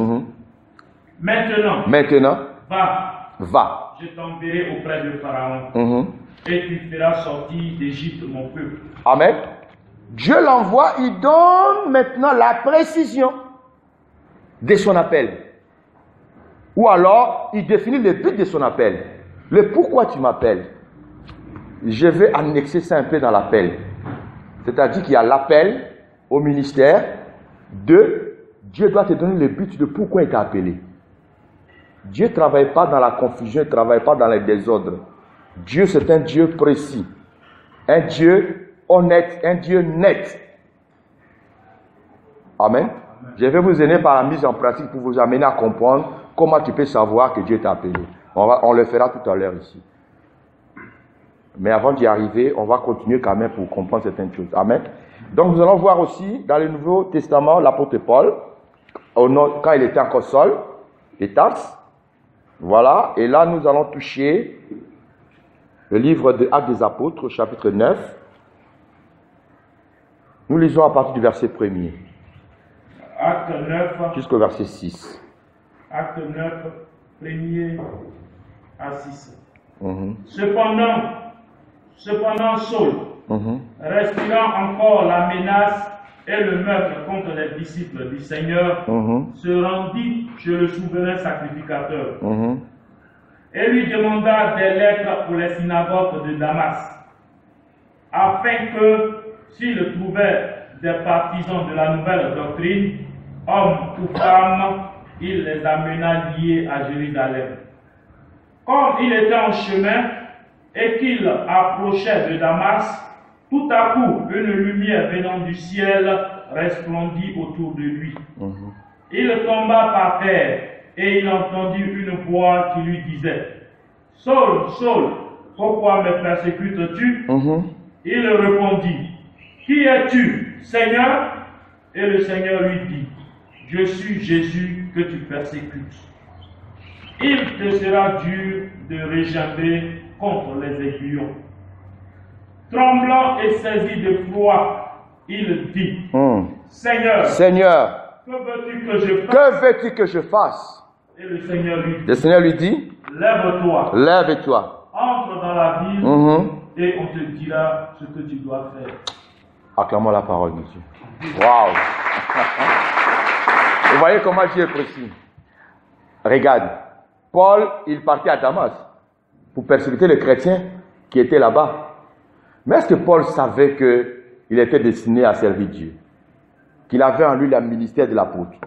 Maintenant, va. Je t'enverrai auprès de Pharaon. Et tu feras sortir d'Égypte mon peuple. Amen. Dieu l'envoie, il donne maintenant la précision de son appel. Ou alors, il définit le but de son appel. Le pourquoi tu m'appelles. Je vais annexer ça un peu dans l'appel. C'est-à-dire qu'il y a l'appel au ministère. 2, Dieu doit te donner le but de pourquoi il t'a appelé. Dieu ne travaille pas dans la confusion, il ne travaille pas dans les désordres. Dieu, c'est un Dieu précis. Un Dieu honnête, un Dieu net. Amen. Je vais vous aider par la mise en pratique pour vous amener à comprendre comment tu peux savoir que Dieu t'a appelé. On le fera tout à l'heure ici. Mais avant d'y arriver, on va continuer quand même pour comprendre certaines choses. Amen. Donc nous allons voir aussi dans le Nouveau Testament l'apôtre Paul, quand il était encore Saul et Tarse. Voilà. Et là, nous allons toucher le livre de Actes des Apôtres, chapitre 9. Nous lisons à partir du verset 1er. Acte 9. Jusqu'au verset 6. Acte 9, 1er à 6. Cependant, Saul, respirant encore la menace et le meurtre contre les disciples du Seigneur, se rendit chez le souverain sacrificateur et lui demanda des lettres pour les synagogues de Damas, afin que, s'il trouvait des partisans de la nouvelle doctrine, hommes ou femmes, il les amena liés à Jérusalem. Comme il était en chemin et qu'il approchait de Damas, tout à coup, une lumière venant du ciel resplendit autour de lui. Il tomba par terre et il entendit une voix qui lui disait: Saul, Saul, pourquoi me persécutes-tu? Il répondit: Qui es-tu, Seigneur? Et le Seigneur lui dit: Je suis Jésus que tu persécutes. Il te sera dur de réjamber contre les aiguillons. Tremblant et saisi de foi, il dit: Seigneur, que veux-tu que je fasse? Que veux-tu que je fasse? Et le Seigneur lui dit: Lève-toi. Lève-toi. Entre dans la ville et on te dira ce que tu dois faire. Acclamons la parole de Dieu. Waouh! Vous voyez comment Dieu est précis. Regarde, Paul, il partait à Damas pour persécuter les chrétiens qui étaient là-bas. Mais est-ce que Paul savait qu'il était destiné à servir Dieu? Qu'il avait en lui le ministère de l'apôtre?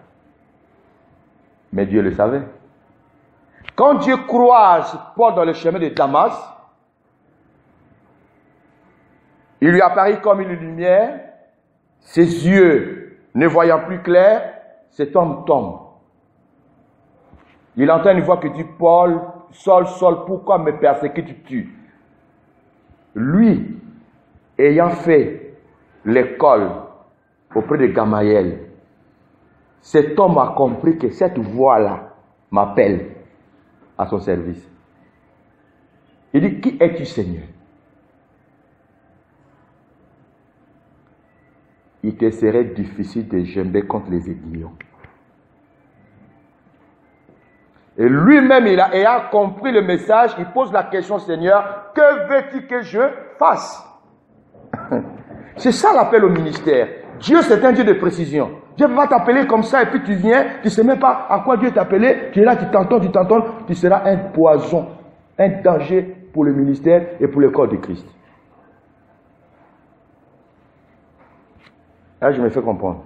Mais Dieu le savait. Quand Dieu croise Paul dans le chemin de Damas, il lui apparaît comme une lumière, ses yeux ne voyant plus clair, cet homme tombe. Il entend une voix qui dit, Paul, Saul, Saul, pourquoi me persécutes-tu? Lui, ayant fait l'école auprès de Gamaliel, cet homme a compris que cette voix-là m'appelle à son service. Il dit, qui es-tu, Seigneur? Il te serait difficile de gember contre les aiguillons. Et lui-même, ayant compris le message, il pose la question, Seigneur, que veux-tu que je fasse? C'est ça l'appel au ministère. Dieu, c'est un Dieu de précision. Dieu ne peut pas t'appeler comme ça et puis tu viens, tu ne sais même pas à quoi Dieu t'a appelé, tu es là, tu t'entends, tu seras un poison, un danger pour le ministère et pour le corps de Christ. Là, je me fais comprendre.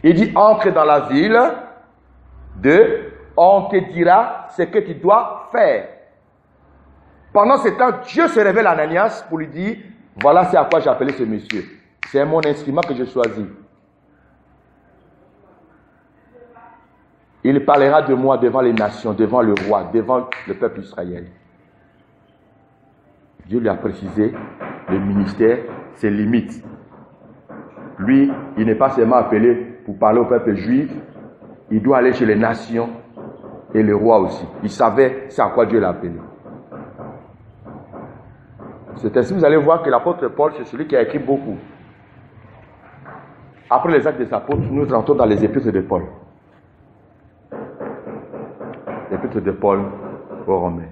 Il dit, entre dans la ville, on te dira ce que tu dois faire. Pendant ce temps, Dieu se révèle à Ananias pour lui dire, voilà c'est à quoi j'ai appelé ce monsieur. C'est mon instrument que j'ai choisi. Il parlera de moi devant les nations, devant le roi, devant le peuple israélien. Dieu lui a précisé le ministère, ses limites. Lui, il n'est pas seulement appelé pour parler au peuple juif, il doit aller chez les nations et le roi aussi. Il savait c'est à quoi Dieu l'a appelé. C'est ainsi que vous allez voir que l'apôtre Paul, c'est celui qui a écrit beaucoup. Après les actes des apôtres, nous rentrons dans les épîtres de Paul. L'épître de Paul aux Romains,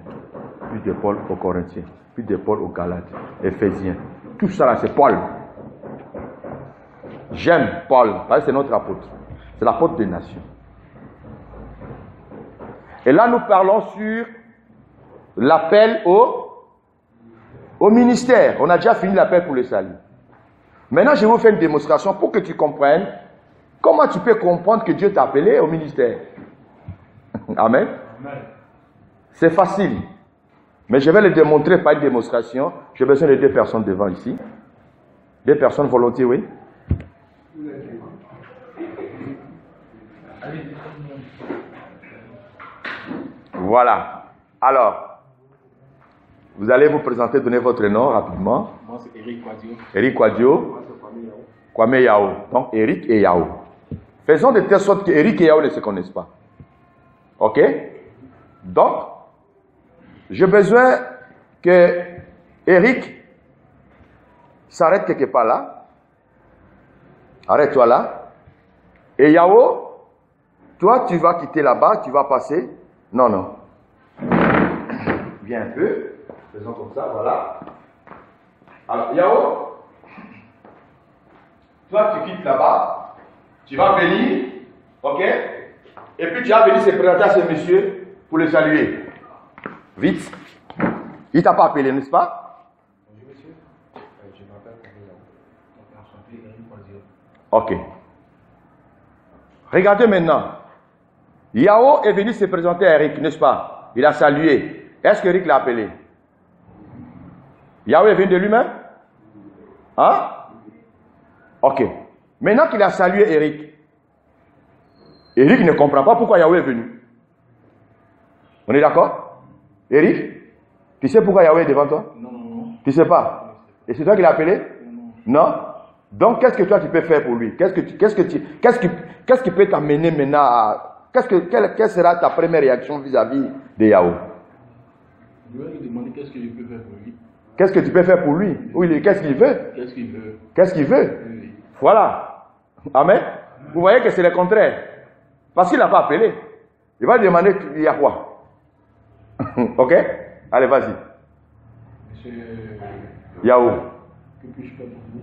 puis de Paul aux Corinthiens, puis de Paul aux Galates, Éphésiens. Tout ça là, c'est Paul. J'aime Paul, parce que c'est notre apôtre. C'est l'apôtre des nations. Et là, nous parlons sur l'appel au ministère. On a déjà fini l'appel pour le salut. Maintenant, je vais vous faire une démonstration pour que tu comprennes comment tu peux comprendre que Dieu t'a appelé au ministère. Amen. C'est facile. Mais je vais le démontrer par une démonstration. J'ai besoin de 2 personnes devant ici. 2 personnes volontiers, oui. Voilà. Alors, vous allez vous présenter, donner votre nom rapidement. Moi, c'est Eric Quadio. Eric Quadio. Moi, c'est Kwame Yao. Kwame Yao. Donc, Eric et Yao. Faisons de telle sorte que Eric et Yao ne se connaissent pas. Ok? Donc, j'ai besoin que Eric s'arrête quelque part là. Arrête-toi là. Et Yao, toi, tu vas quitter là-bas, tu vas passer. Non, non. Viens un peu. Faisons comme ça, voilà. Alors, Yao, toi, tu quittes là-bas. Tu vas venir. Ok? Et puis, tu vas venir se présenter à ce monsieur pour le saluer. Vite. Il ne t'a pas appelé, n'est-ce pas? Bonjour, monsieur. Je m'appelle Kwame Yao. Enchanté, Eric Quadio. Ok. Regardez maintenant. Yao est venu se présenter à Eric, n'est-ce pas? Il a salué. Est-ce qu'Eric l'a appelé? Yao est venu de lui-même? Hein? Ok. Maintenant qu'il a salué Eric, Eric ne comprend pas pourquoi Yahweh est venu. On est d'accord? Eric, tu sais pourquoi Yahweh est devant toi? Non, non, non. Tu ne sais pas? Et c'est toi qui l'as appelé? Non. Donc, qu'est-ce que toi tu peux faire pour lui? Qu'est-ce qui peut t'amener maintenant à... Quelle sera ta première réaction vis-à-vis de Yahweh? Je vais lui demander qu'est-ce que je peux faire pour lui. Qu'est-ce que tu peux faire pour lui? Oui, qu'est-ce qu'il veut? Qu'est-ce qu'il veut? Qu'est-ce qu'il veut? Oui. Voilà. Amen. Vous voyez que c'est le contraire. Parce qu'il n'a pas appelé. Il va lui demander, il y a quoi? Ok? Allez, vas-y. Monsieur... Yahoo. Que puis-je faire pour vous?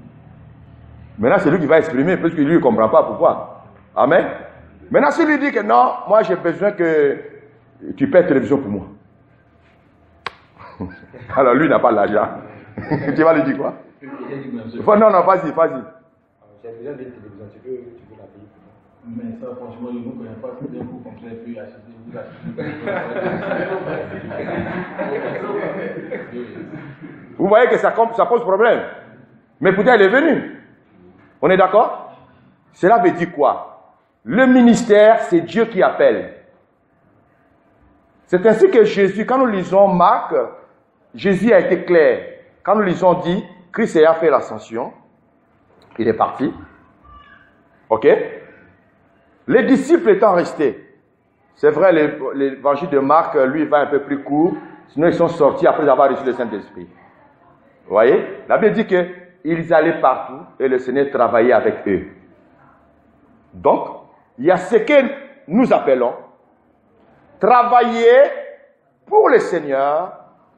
Maintenant, c'est lui qui va exprimer, parce que lui, il ne comprend pas pourquoi. Amen. Maintenant, s'il lui dit que non, moi, j'ai besoin que tu paies télévision pour moi. Alors, lui, il n'a pas l'argent. Tu vas lui dire quoi? Non, non, vas-y, vas-y. J'ai besoin d'une télévision, tu veux la payer pour moi? Mais ça, franchement, je ne vous connais pas. C'est d'un coup comme ça, et puis acheter, vous achetez. Vous voyez que ça pose problème. Mais pourtant, elle est venue. On est d'accord? Cela veut dire quoi? Le ministère, c'est Dieu qui appelle. C'est ainsi que Jésus, quand nous lisons Marc, Jésus a été clair. Quand nous lisons dit, Christ a fait l'ascension, il est parti. Ok? Les disciples étant restés. C'est vrai, l'évangile de Marc, lui, va un peu plus court. Sinon, ils sont sortis après avoir reçu le Saint-Esprit. Vous voyez? La Bible dit qu'ils allaient partout et le Seigneur travaillait avec eux. Donc, il y a ce que nous appelons travailler pour le Seigneur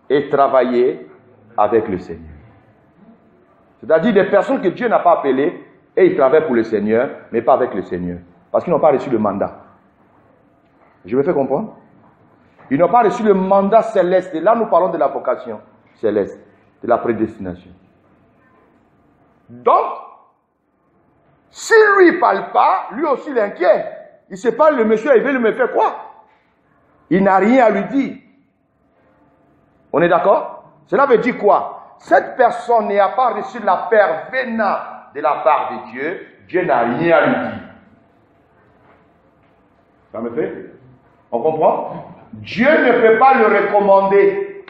et travailler avec le Seigneur. C'est-à-dire des personnes que Dieu n'a pas appelées et ils travaillent pour le Seigneur, mais pas avec le Seigneur. Parce qu'ils n'ont pas reçu le mandat. Je me fais comprendre? Ils n'ont pas reçu le mandat céleste. Et là, nous parlons de la vocation céleste, de la prédestination. Donc, si lui ne parle pas, lui aussi il est inquiet. Il ne sait pas, le monsieur, il veut me faire quoi? Il n'a rien à lui dire. On est d'accord? Cela veut dire quoi? Cette personne n'a pas reçu l'appel venant de la part de Dieu. Dieu n'a rien à lui dire. Ça me fait? On comprend? Dieu ne peut pas le recommander.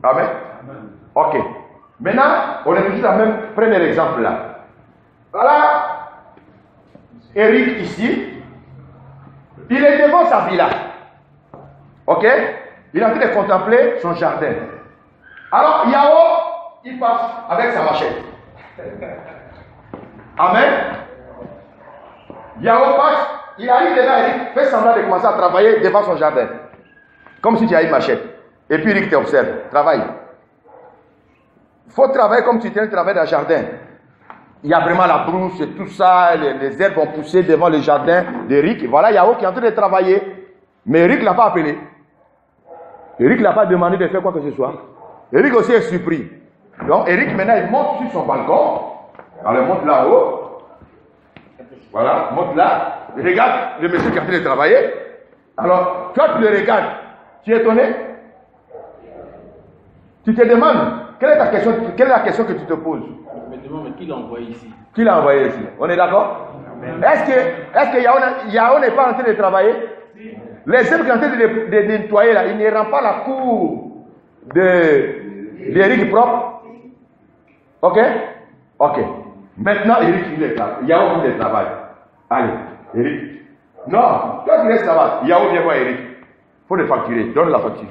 Amen? Ok. Maintenant, on est toujours dans le même premier exemple là. Voilà. Eric ici. Il est devant sa villa. Ok? Il est en train de contempler son jardin. Alors, Yao, il passe avec sa machette. Amen. Yao passe, il arrive devant Eric, fait semblant de commencer à travailler devant son jardin. Comme si tu as une machette. Et puis Eric t'observe. Travaille. Il faut travailler comme si tu étais en train dans le jardin. Il y a vraiment la brousse et tout ça, les herbes vont pousser devant le jardin d'Eric. Voilà, Yao qui est en train de travailler. Mais Eric ne l'a pas appelé. Eric ne l'a pas demandé de faire quoi que ce soit. Eric aussi est surpris. Donc Eric maintenant il monte sur son balcon. Alors il monte là-haut. Voilà, monte là. Il regarde le monsieur qui est en train de travailler. Alors, toi tu le regardes. Tu es étonné? Tu te demandes, quelle est la question que tu te poses? Mais qui l'a envoyé ici? Qui l'a envoyé ici? On est d'accord? Est-ce que Yao n'est pas en train de travailler? Les herbes qui sont en train de nettoyer là, il ne rend pas la cour d'Eric propre. Ok? Ok. Maintenant, Eric, il est là. Yao, il travaille. Allez, Eric. Non, toi tu restes là-bas. Yao, viens voir Eric. Il faut le facturer. Donne la facture.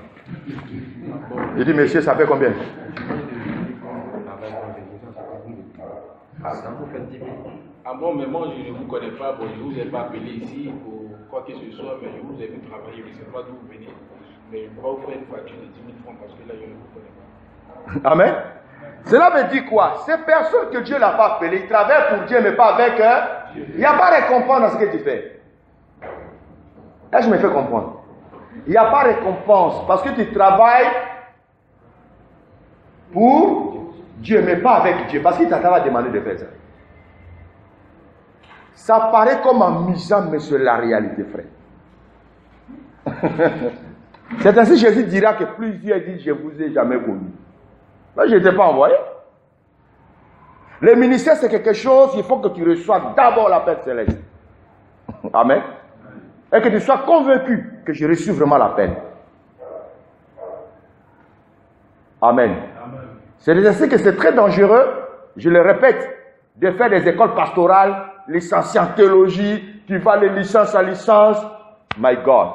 Je dis, monsieur, ça fait combien? Ah bon, mais moi je ne vous connais pas, bon, je ne vous ai pas appelé ici pour quoi que ce soit, mais je vous ai vu travailler, je ne sais pas d'où vous venez. Mais je ne peux pas vous faire une facture de 10 000 francs parce que là je ne vous connais pas. Amen. Cela veut dire quoi? Ces personnes que Dieu n'a pas appelées, ils travaillent pour Dieu mais pas avec eux. Il n'y a pas de récompense dans ce que tu fais. Là je me fais comprendre. Il n'y a pas de récompense parce que tu travailles pour Dieu mais pas avec Dieu parce qu'il t'a demandé de faire ça. Ça paraît comme amusant, mais c'est la réalité, frère. C'est ainsi que Jésus dira que plusieurs disent, je ne vous ai jamais connu. Mais je n'étais pas envoyé. Le ministère, c'est quelque chose, il faut que tu reçoives d'abord l'appel céleste. Amen. Et que tu sois convaincu que j'ai reçu vraiment l'appel. Amen. C'est ainsi que c'est très dangereux, je le répète, de faire des écoles pastorales, licencié en théologie, tu vas de licence à licence. My God,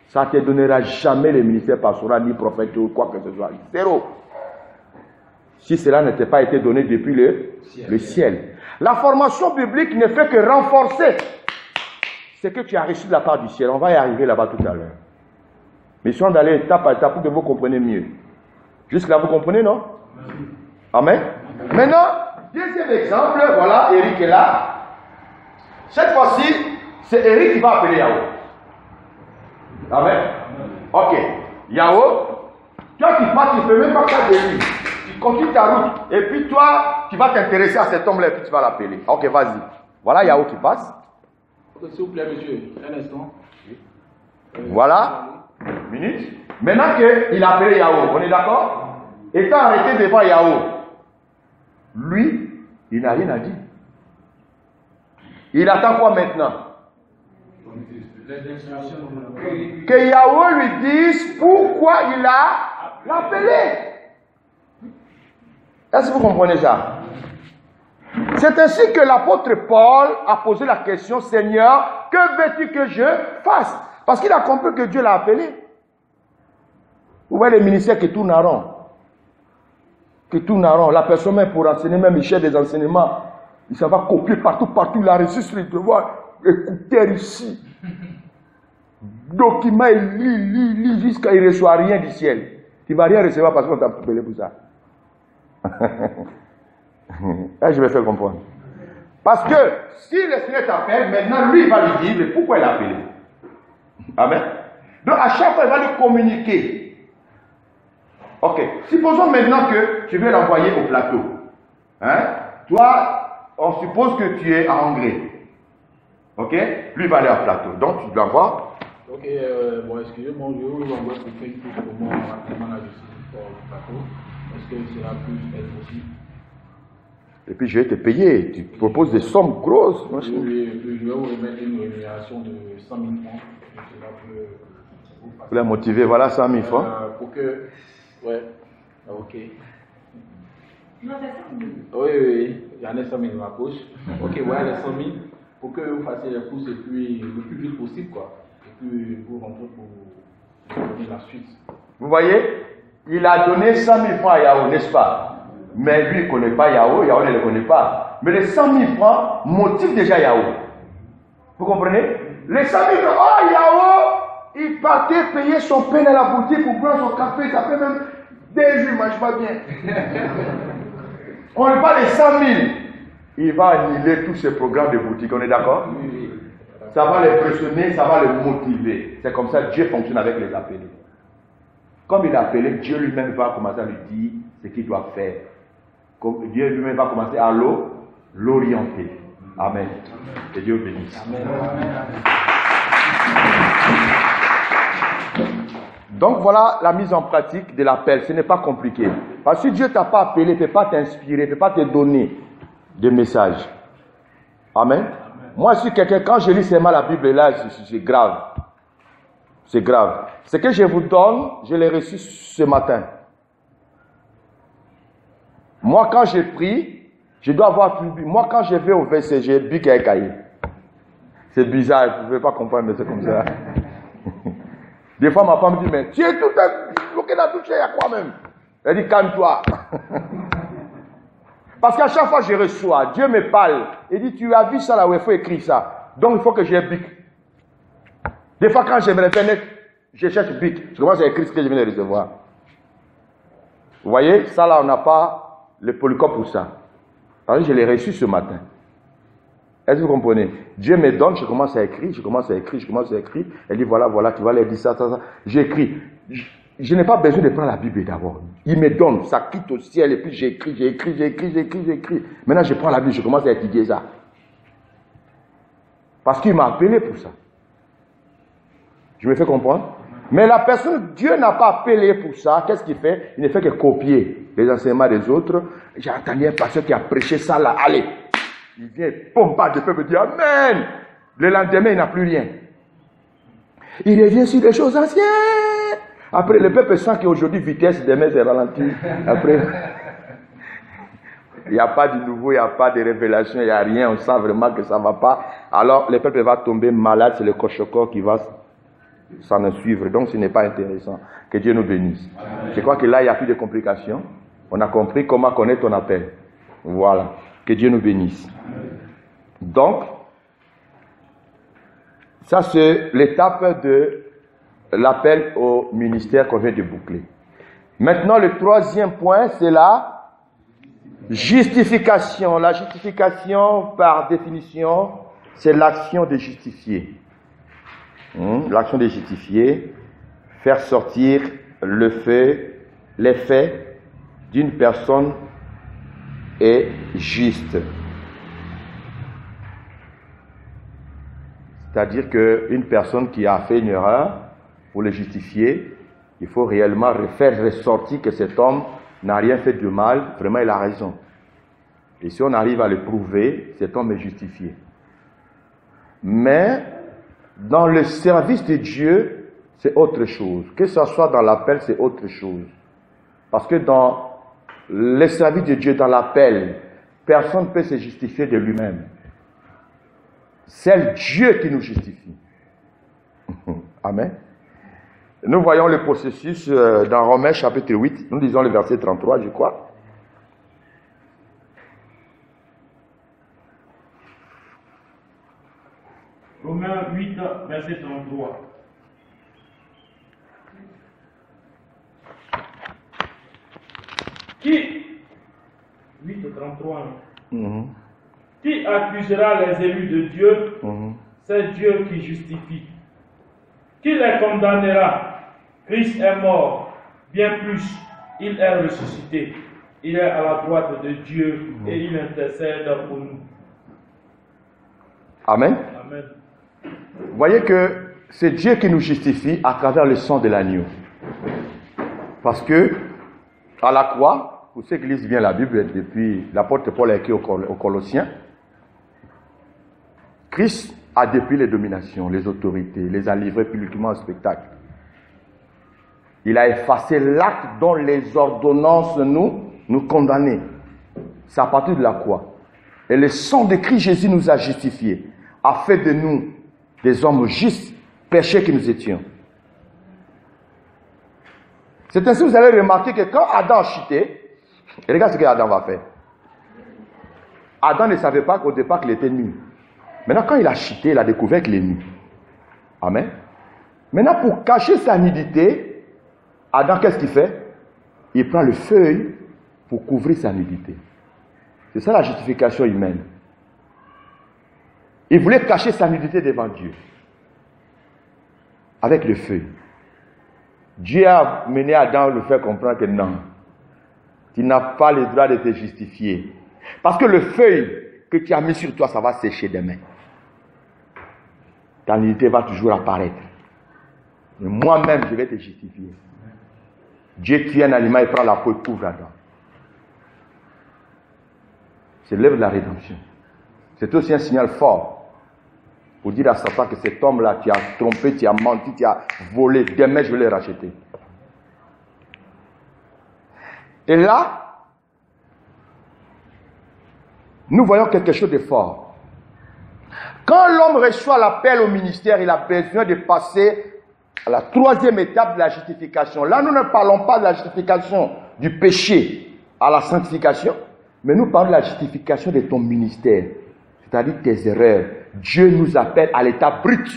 ça ne te donnera jamais le ministère pastoral ni prophète ou quoi que ce soit. Zéro. Si cela n'était pas été donné depuis le ciel. La formation biblique ne fait que renforcer ce que tu as reçu de la part du ciel. On va y arriver là-bas tout à l'heure. Mais si on d'aller étape par étape pour que vous compreniez mieux. Jusque-là, vous comprenez, non? Amen. Maintenant, deuxième exemple, voilà, Eric est là. Cette fois-ci, c'est Eric qui va appeler Yao. Amen. Ok. Yao, toi qui pars, tu ne fais même pas ça de lui. Tu continues ta route. Et puis toi, tu vas t'intéresser à cet homme-là et puis tu vas l'appeler. Ok, vas-y. Voilà Yahoo qui passe. S'il vous plaît, monsieur, un instant. Voilà. Minute. Maintenant qu'il a appelé Yahoo, on est d'accord? Étant arrêté devant Yahoo, lui, il n'a rien à dire. Il attend quoi maintenant? Que Yahoo lui dise pourquoi il a appelé. Est-ce que vous comprenez ça? C'est ainsi que l'apôtre Paul a posé la question, Seigneur, que veux-tu que je fasse? Parce qu'il a compris que Dieu l'a appelé. Vous voyez les ministères qui tournent en rond. Qui tournent en rond. La personne même pour enseigner, même il cherche des enseignements. Il s'en va copier partout, il enregistre les devoirs, écouter ici. Document, il lit jusqu'à ce qu'il ne reçoit rien du ciel. Il ne va rien recevoir parce qu'on t'a appelé pour ça. Là, je vais faire comprendre. Parce que si le Seigneur t'appelle, maintenant lui il va lui dire pourquoi il a appelé. Amen. Donc à chaque fois il va lui communiquer. Ok. Supposons maintenant que tu veux l'envoyer au plateau. Hein? Toi, on suppose que tu es à Hongrie. Ok? Lui il va aller au plateau. Donc tu l'envoies. Ok, bon, excusez-moi, je vous envoie sur Facebook comment rapidement je suis au plateau. Est-ce que cela peut être possible? Et puis je vais te payer. Tu proposes des sommes grosses. Oui, je vais vous remettre une rémunération de 100 000 francs. Cela peut vous passer. Vous la motiver, voilà 100 000 francs. Pour que. Ouais, ok. Non, c'est 100 000. Oui, il y en a 100 000 dans ma poche. Ok, voilà les 100 000 pour que vous fassiez les courses et puis le plus vite possible, quoi. Et puis vous rentrez pour donner la suite. Vous voyez? Il a donné 100 000 francs à Yahoo, n'est-ce pas? Mais lui, il ne connaît pas Yahoo, Yahoo ne le connaît pas. Mais les 100 000 francs motivent déjà Yahoo. Vous comprenez? Les 100 000 francs, oh Yahoo, il partait payer son pain à la boutique pour prendre son café, ça fait même des jours, il ne mange pas bien. On lui parle des 100 000. Il va annuler tous ces programmes de boutique, on est d'accord? Oui. Ça va les pressionner, ça va les motiver. C'est comme ça que Dieu fonctionne avec les appelés. Comme il a appelé, Dieu lui-même va commencer à lui dire ce qu'il doit faire. Comme Dieu lui-même va commencer à l'orienter. Amen. Que Dieu bénisse. Amen. Donc voilà la mise en pratique de l'appel. Ce n'est pas compliqué. Parce que Dieu ne t'a pas appelé, il ne peut pas t'inspirer, il ne peut pas te donner des messages. Amen. Moi, je suis quelqu'un, quand je lis seulement la Bible là, c'est grave. C'est grave. Ce que je vous donne, je l'ai reçu ce matin. Moi, quand j'ai pris, je dois avoir tout. Moi, quand je vais au verset, j'ai bu qu'un cahier. C'est bizarre, vous ne pouvez pas comprendre, mais c'est comme ça. Des fois, ma femme me dit, mais tu es tout bloqué dans tout, tu es à quoi même? Elle dit, calme-toi. Parce qu'à chaque fois que je reçois, Dieu me parle. Il dit, tu as vu ça là où il faut écrire ça. Donc, il faut que j'ai bic. Des fois, quand j'aimerais faire net, je cherche bic. Je commence à écrire ce que je viens de recevoir. Vous voyez, ça là, on n'a pas le polycope pour ça. Alors, je l'ai reçu ce matin. Est-ce que vous comprenez? Dieu me donne, je commence à écrire, je commence à écrire. Elle dit, voilà, tu vas leur dire ça. J'écris. Je n'ai pas besoin de prendre la Bible d'abord. Il me donne, ça quitte au ciel, et puis j'écris. Maintenant, je prends la Bible, je commence à étudier ça. Parce qu'il m'a appelé pour ça. Je me fais comprendre? Mais la personne, Dieu n'a pas appelé pour ça. Qu'est-ce qu'il fait? Il ne fait que copier les enseignements des autres. J'ai entendu un pasteur qui a prêché ça là. Allez, il vient, pompage, le peuple dit Amen. Le lendemain, il n'a plus rien. Il revient sur des choses anciennes. Après, le peuple sent qu'aujourd'hui, vitesse, demain, c'est ralenti. Après, il n'y a pas de nouveau, il n'y a pas de révélation, il n'y a rien. On sent vraiment que ça ne va pas. Alors, le peuple va tomber malade. C'est le cochocor qui va s'en suivre. Donc, ce n'est pas intéressant. Que Dieu nous bénisse. Amen. Je crois que là, il n'y a plus de complications. On a compris comment connaître ton appel. Voilà. Que Dieu nous bénisse. Amen. Donc, ça, c'est l'étape de l'appel au ministère qu'on vient de boucler. Maintenant, le troisième point, c'est la justification. La justification, par définition, c'est l'action de justifier. L'action de justifier, faire sortir les faits d'une personne est juste. C'est-à-dire qu'une personne qui a fait une erreur, pour le justifier, il faut réellement faire ressortir que cet homme n'a rien fait de mal, vraiment il a raison. Et si on arrive à le prouver, cet homme est justifié. Mais dans le service de Dieu, c'est autre chose. Que ce soit dans l'appel, c'est autre chose. Parce que dans le service de Dieu, dans l'appel, personne ne peut se justifier de lui-même. C'est Dieu qui nous justifie. Amen. Nous voyons le processus dans Romains chapitre 8. Nous lisons le verset 33, je crois. Romains 8, verset 33. Qui 8, 33. Qui accusera les élus de Dieu? C'est Dieu qui justifie. Qui les condamnera? Christ est mort, bien plus, il est ressuscité. Il est à la droite de Dieu et il intercède pour nous. Amen. Amen. Vous voyez que c'est Dieu qui nous justifie à travers le sang de l'agneau. Parce que, à la croix, pour ceux qui lisent bien la Bible, depuis l'apôtre Paul a écrit aux Colossiens, Christ a déplié les dominations, les autorités, les a livrés publiquement au spectacle. Il a effacé l'acte dont les ordonnances nous condamnaient. C'est à partir de la croix. Et le sang de Christ Jésus nous a justifiés, a fait de nous des hommes justes, péchés que nous étions. C'est ainsi que vous allez remarquer que quand Adam a chuté, et regarde ce que Adam va faire. Adam ne savait pas qu'au départ qu'il était nu. Maintenant, quand il a chuté, il a découvert qu'il est nu. Amen. Maintenant, pour cacher sa nudité, Adam, qu'est-ce qu'il fait? Il prend le feuille pour couvrir sa nudité. C'est ça la justification humaine. Il voulait cacher sa nudité devant Dieu. Avec le feuille. Dieu a mené Adam à le faire comprendre que non. Tu n'as pas le droit de te justifier. Parce que le feuille que tu as mis sur toi, ça va sécher demain. Ta nudité va toujours apparaître. Mais moi-même, je vais te justifier. Dieu tue un animal, il prend la peau et couvre Adam. C'est l'œuvre de la rédemption. C'est aussi un signal fort pour dire à Satan que cet homme-là, tu as trompé, tu as menti, tu as volé. Demain, je vais le racheter. Et là, nous voyons quelque chose de fort. Quand l'homme reçoit l'appel au ministère, il a besoin de passer à la troisième étape de la justification. Là, nous ne parlons pas de la justification du péché à la sanctification, mais nous parlons de la justification de ton ministère, c'est-à-dire tes erreurs. Dieu nous appelle à l'état brut.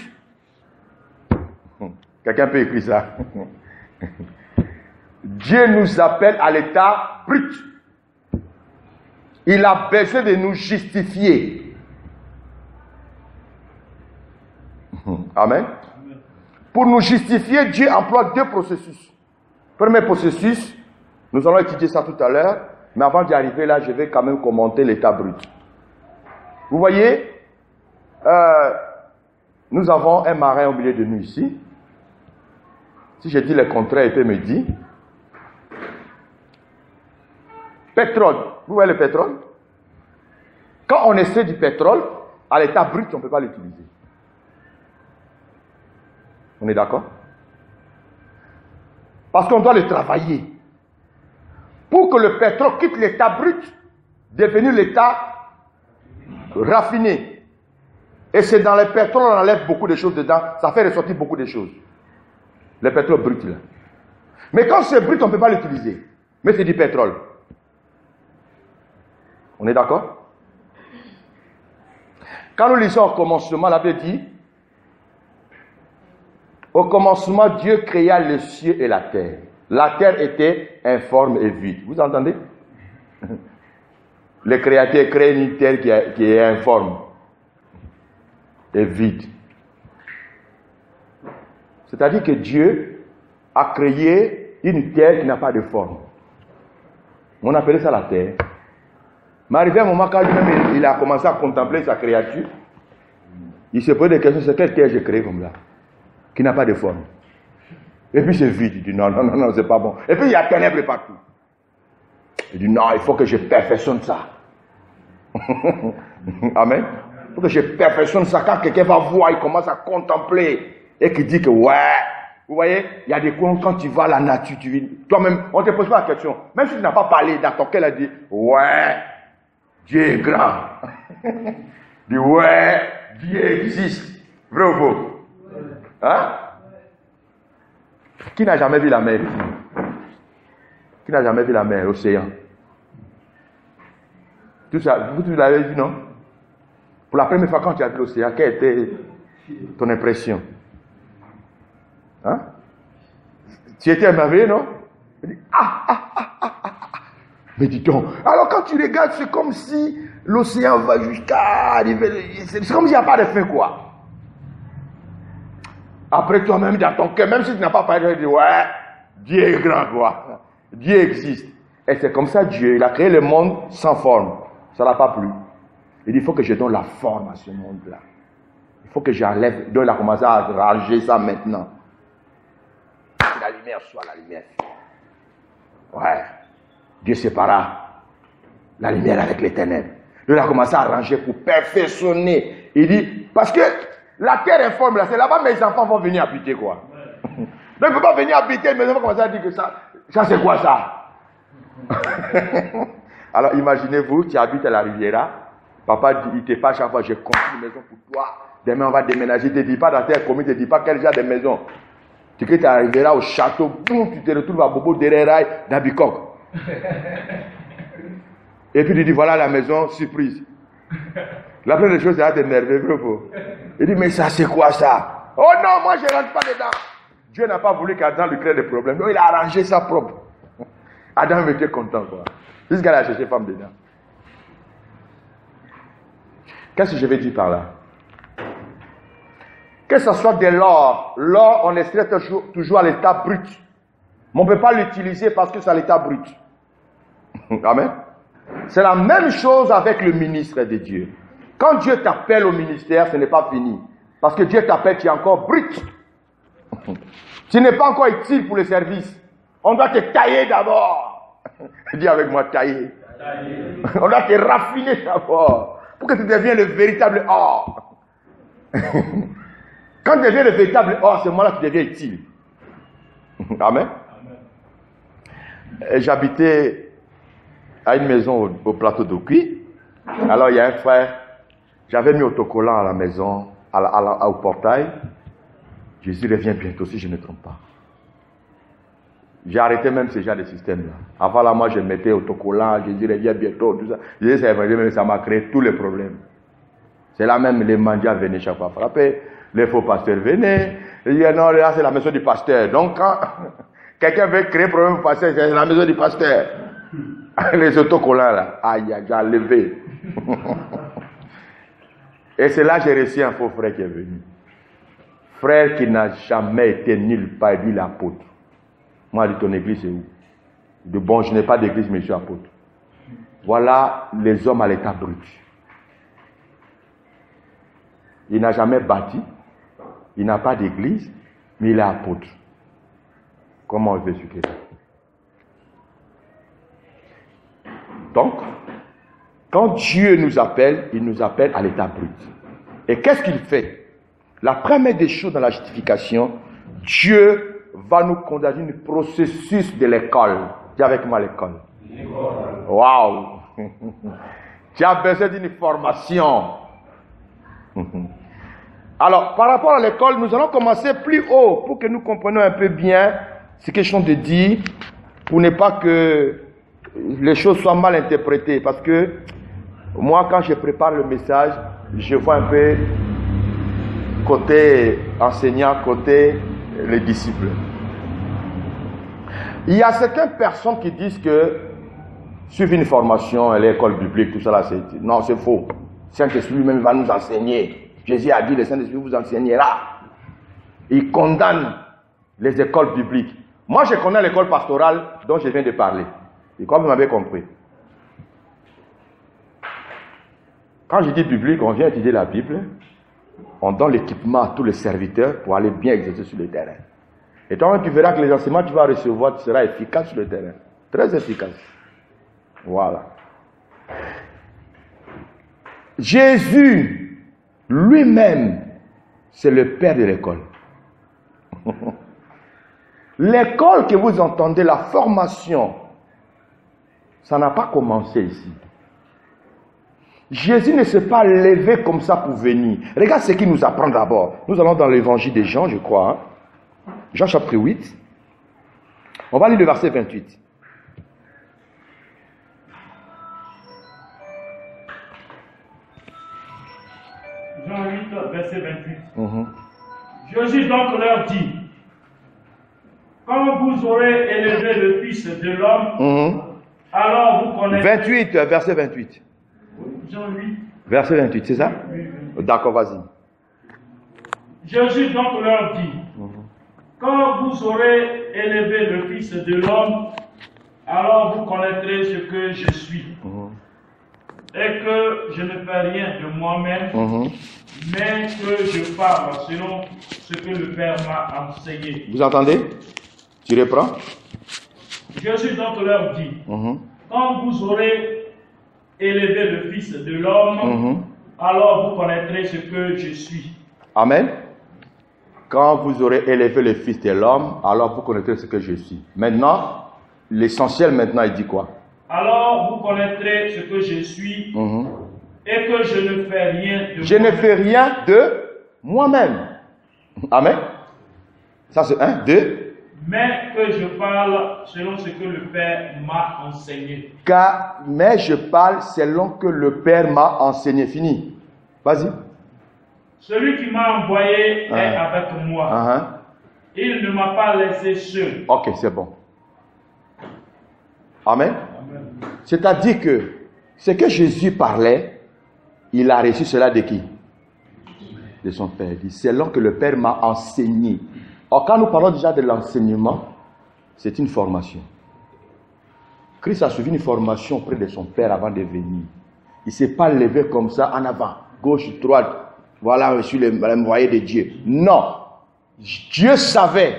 Quelqu'un peut écrire ça? Dieu nous appelle à l'état brut. Il a besoin de nous justifier. Amen. Pour nous justifier, Dieu emploie deux processus. Premier processus, nous allons étudier ça tout à l'heure, mais avant d'y arriver là, je vais quand même commenter l'état brut. Vous voyez, nous avons un marin au milieu de nous ici. Si je dis le contraire, il peut me dire. Pétrole. Vous voyez le pétrole? Quand on essaie du pétrole, à l'état brut, on ne peut pas l'utiliser. On est d'accord? Parce qu'on doit le travailler. Pour que le pétrole quitte l'état brut, devenir l'état raffiné. Et c'est dans le pétrole, on enlève beaucoup de choses dedans, ça fait ressortir beaucoup de choses. Le pétrole brut là. Mais quand c'est brut, on ne peut pas l'utiliser. Mais c'est du pétrole. On est d'accord? Quand nous lisons au commencement, la Bible dit, au commencement, Dieu créa les cieux et la terre. La terre était informe et vide. Vous entendez? Le Créateur crée une terre qui est informe et vide. C'est-à-dire que Dieu a créé une terre qui n'a pas de forme. On appelait ça la terre. Mais arrivé un moment quand lui-même il a commencé à contempler sa créature, Il se pose des questions, c'est quelle terre j'ai créé comme là, qui n'a pas de forme. Et puis c'est vide, il dit non, non, non, non, c'est pas bon. Et puis il y a ténèbres partout. Il dit non, il faut que je perfectionne ça. Amen. Il faut que je perfectionne ça. Quand quelqu'un va voir, il commence à contempler et qu'il dit que ouais, vous voyez, il y a des coins quand tu vas à la nature, tu vis. Toi-même, on ne te pose pas la question. Même si tu n'as pas parlé dans ton cœur, il a dit ouais, Dieu est grand. Dit ouais, Dieu existe. Vrai ou faux? Hein? Qui n'a jamais vu la mer? Qui n'a jamais vu la mer, l'océan? Tout ça, vous l'avez vu, non? Pour la première fois quand tu as vu l'océan, quelle était ton impression? Hein? Tu étais émerveillé, non? Mais dis donc, alors quand tu regardes, c'est comme si l'océan va jusqu'à arriver, c'est comme s'il n'y a pas de fin, quoi. Après toi-même, dans ton cœur, même si tu n'as pas parlé, tu dis, ouais, Dieu est grand, quoi. Dieu existe. Et c'est comme ça, Dieu, il a créé le monde sans forme. Ça n'a pas plu. Il dit, il faut que je donne la forme à ce monde-là. Il faut que j'enlève. Donc il a commencé à ranger ça maintenant. Que la lumière soit la lumière. Ouais. Dieu sépara la lumière avec les ténèbres. Donc il a commencé à ranger pour perfectionner. Il dit, parce que la terre est forme là, c'est là-bas mes enfants vont venir habiter, quoi. Donc il ne peut pas venir habiter, mes enfants commencent à dire que ça c'est quoi ça? Alors imaginez-vous, tu habites à la Riviera, papa dit, il te fait à chaque fois, je construis une maison pour toi, demain on va déménager, il ne te dit pas dans terre commune, il ne te dit pas quel genre de maison. Tu quittes la Riviera au château, boum, tu te retrouves à Bobo derrière rail d'Abicoque. Et puis il dit, voilà la maison, surprise. La première chose, c'est à t'énerver, il dit, mais ça c'est quoi ça? Oh non, moi je ne rentre pas dedans. Dieu n'a pas voulu qu'Adam lui crée des problèmes, donc il a arrangé ça propre. Adam était content, quoi. Jusqu'à la chercher femme dedans. Qu'est-ce que je vais dire par là? Que ce soit de l'or, l'or on extrait toujours à l'état brut. Mais on ne peut pas l'utiliser parce que c'est à l'état brut. Amen. C'est la même chose avec le ministre de Dieu. Quand Dieu t'appelle au ministère, ce n'est pas fini. Parce que Dieu t'appelle, tu es encore brut. Tu n'es pas encore utile pour le service. On doit te tailler d'abord. Dis avec moi, tailler. On doit te raffiner d'abord. Pour que tu deviennes le véritable or. Quand tu deviens le véritable or, c'est moi là que tu deviens utile. Amen. J'habitais à une maison au plateau d'Oki. Alors il y a un frère, j'avais mis autocollant à la maison, au portail. Jésus revient bientôt si je ne me trompe pas. J'ai arrêté même ce genre de système-là. Avant là, moi je mettais autocollant, Jésus revient bientôt, tout ça. Jésus c'est vrai, mais ça m'a créé tous les problèmes. C'est là même les mendiants venaient chaque fois frapper, les faux pasteurs venaient. Ils disaient non, là c'est la maison du pasteur. Donc quand quelqu'un veut créer problème au pasteur, c'est la maison du pasteur. Les autocollants là, aïe, j'ai enlevé. Et c'est là que j'ai reçu un faux frère qui est venu. Frère qui n'a jamais été nulle part, dit l'apôtre. Moi, je dis ton église c'est où? De bon, je n'ai pas d'église, mais je suis apôtre. Voilà les hommes à l'état brut. Il n'a jamais bâti, il n'a pas d'église, mais il est apôtre. Comment on veut expliquer ça? Donc, quand Dieu nous appelle, il nous appelle à l'état brut. Et qu'est-ce qu'il fait? La première des choses dans la justification, Dieu va nous conduire dans le processus de l'école. Dis avec moi l'école. Waouh! Tu as besoin d'une formation. Alors, par rapport à l'école, nous allons commencer plus haut pour que nous comprenions un peu bien ce que je suis en train de dire, pour ne pas que les choses soient mal interprétées. Parce que moi, quand je prépare le message, je vois un peu côté enseignant, côté les disciples. Il y a certaines personnes qui disent que suivre une formation à l'école biblique, tout ça là, c'est... Non, c'est faux. Saint-Esprit lui-même va nous enseigner. Jésus a dit, le Saint-Esprit vous enseignera. Il condamne les écoles bibliques. Moi, je connais l'école pastorale dont je viens de parler. Et comme vous m'avez compris. Quand je dis biblique, on vient étudier la Bible. on donne l'équipement à tous les serviteurs pour aller bien exercer sur le terrain. Et toi, tu verras que les enseignements que tu vas recevoir, tu seras efficace sur le terrain. Très efficace. Voilà. Jésus, lui-même, c'est le père de l'école. L'école que vous entendez, la formation, ça n'a pas commencé ici. Jésus ne s'est pas levé comme ça pour venir. Regarde ce qu'il nous apprend d'abord. Nous allons dans l'évangile de Jean, je crois. Hein? Jean chapitre 8. On va lire le verset 28. Jean 8, verset 28. Jésus donc leur dit, quand vous aurez élevé le Fils de l'homme, alors vous connaîtrez... 28, verset 28. Jean 8. Verset 28, c'est ça? Oui. D'accord, vas-y. Jésus donc leur dit, quand vous aurez élevé le Fils de l'homme, alors vous connaîtrez ce que je suis. Et que je ne fais rien de moi-même, mais que je parle selon ce que le Père m'a enseigné. Vous entendez? Tu reprends? Jésus donc leur dit, quand vous aurez élevé le Fils de l'homme, alors vous connaîtrez ce que je suis. Amen. Quand vous aurez élevé le Fils de l'homme, alors vous connaîtrez ce que je suis. Maintenant, l'essentiel maintenant, il dit quoi? Alors vous connaîtrez ce que je suis et que je ne fais rien de Je ne fais rien de moi-même. Amen. Ça c'est un, deux. Mais que je parle selon ce que le Père m'a enseigné. Mais je parle selon que le Père m'a enseigné. Fini. Vas-y. Celui qui m'a envoyé est avec moi. Il ne m'a pas laissé seul. Ok, c'est bon. Amen. C'est-à-dire que ce que Jésus parlait, il a reçu cela de qui? De son Père. Il dit, selon que le Père m'a enseigné. Or, quand nous parlons déjà de l'enseignement, c'est une formation. Christ a suivi une formation auprès de son Père avant de venir. Il ne s'est pas levé comme ça en avant, gauche, droite. Voilà, je suis l'envoyé de Dieu. Non. Dieu savait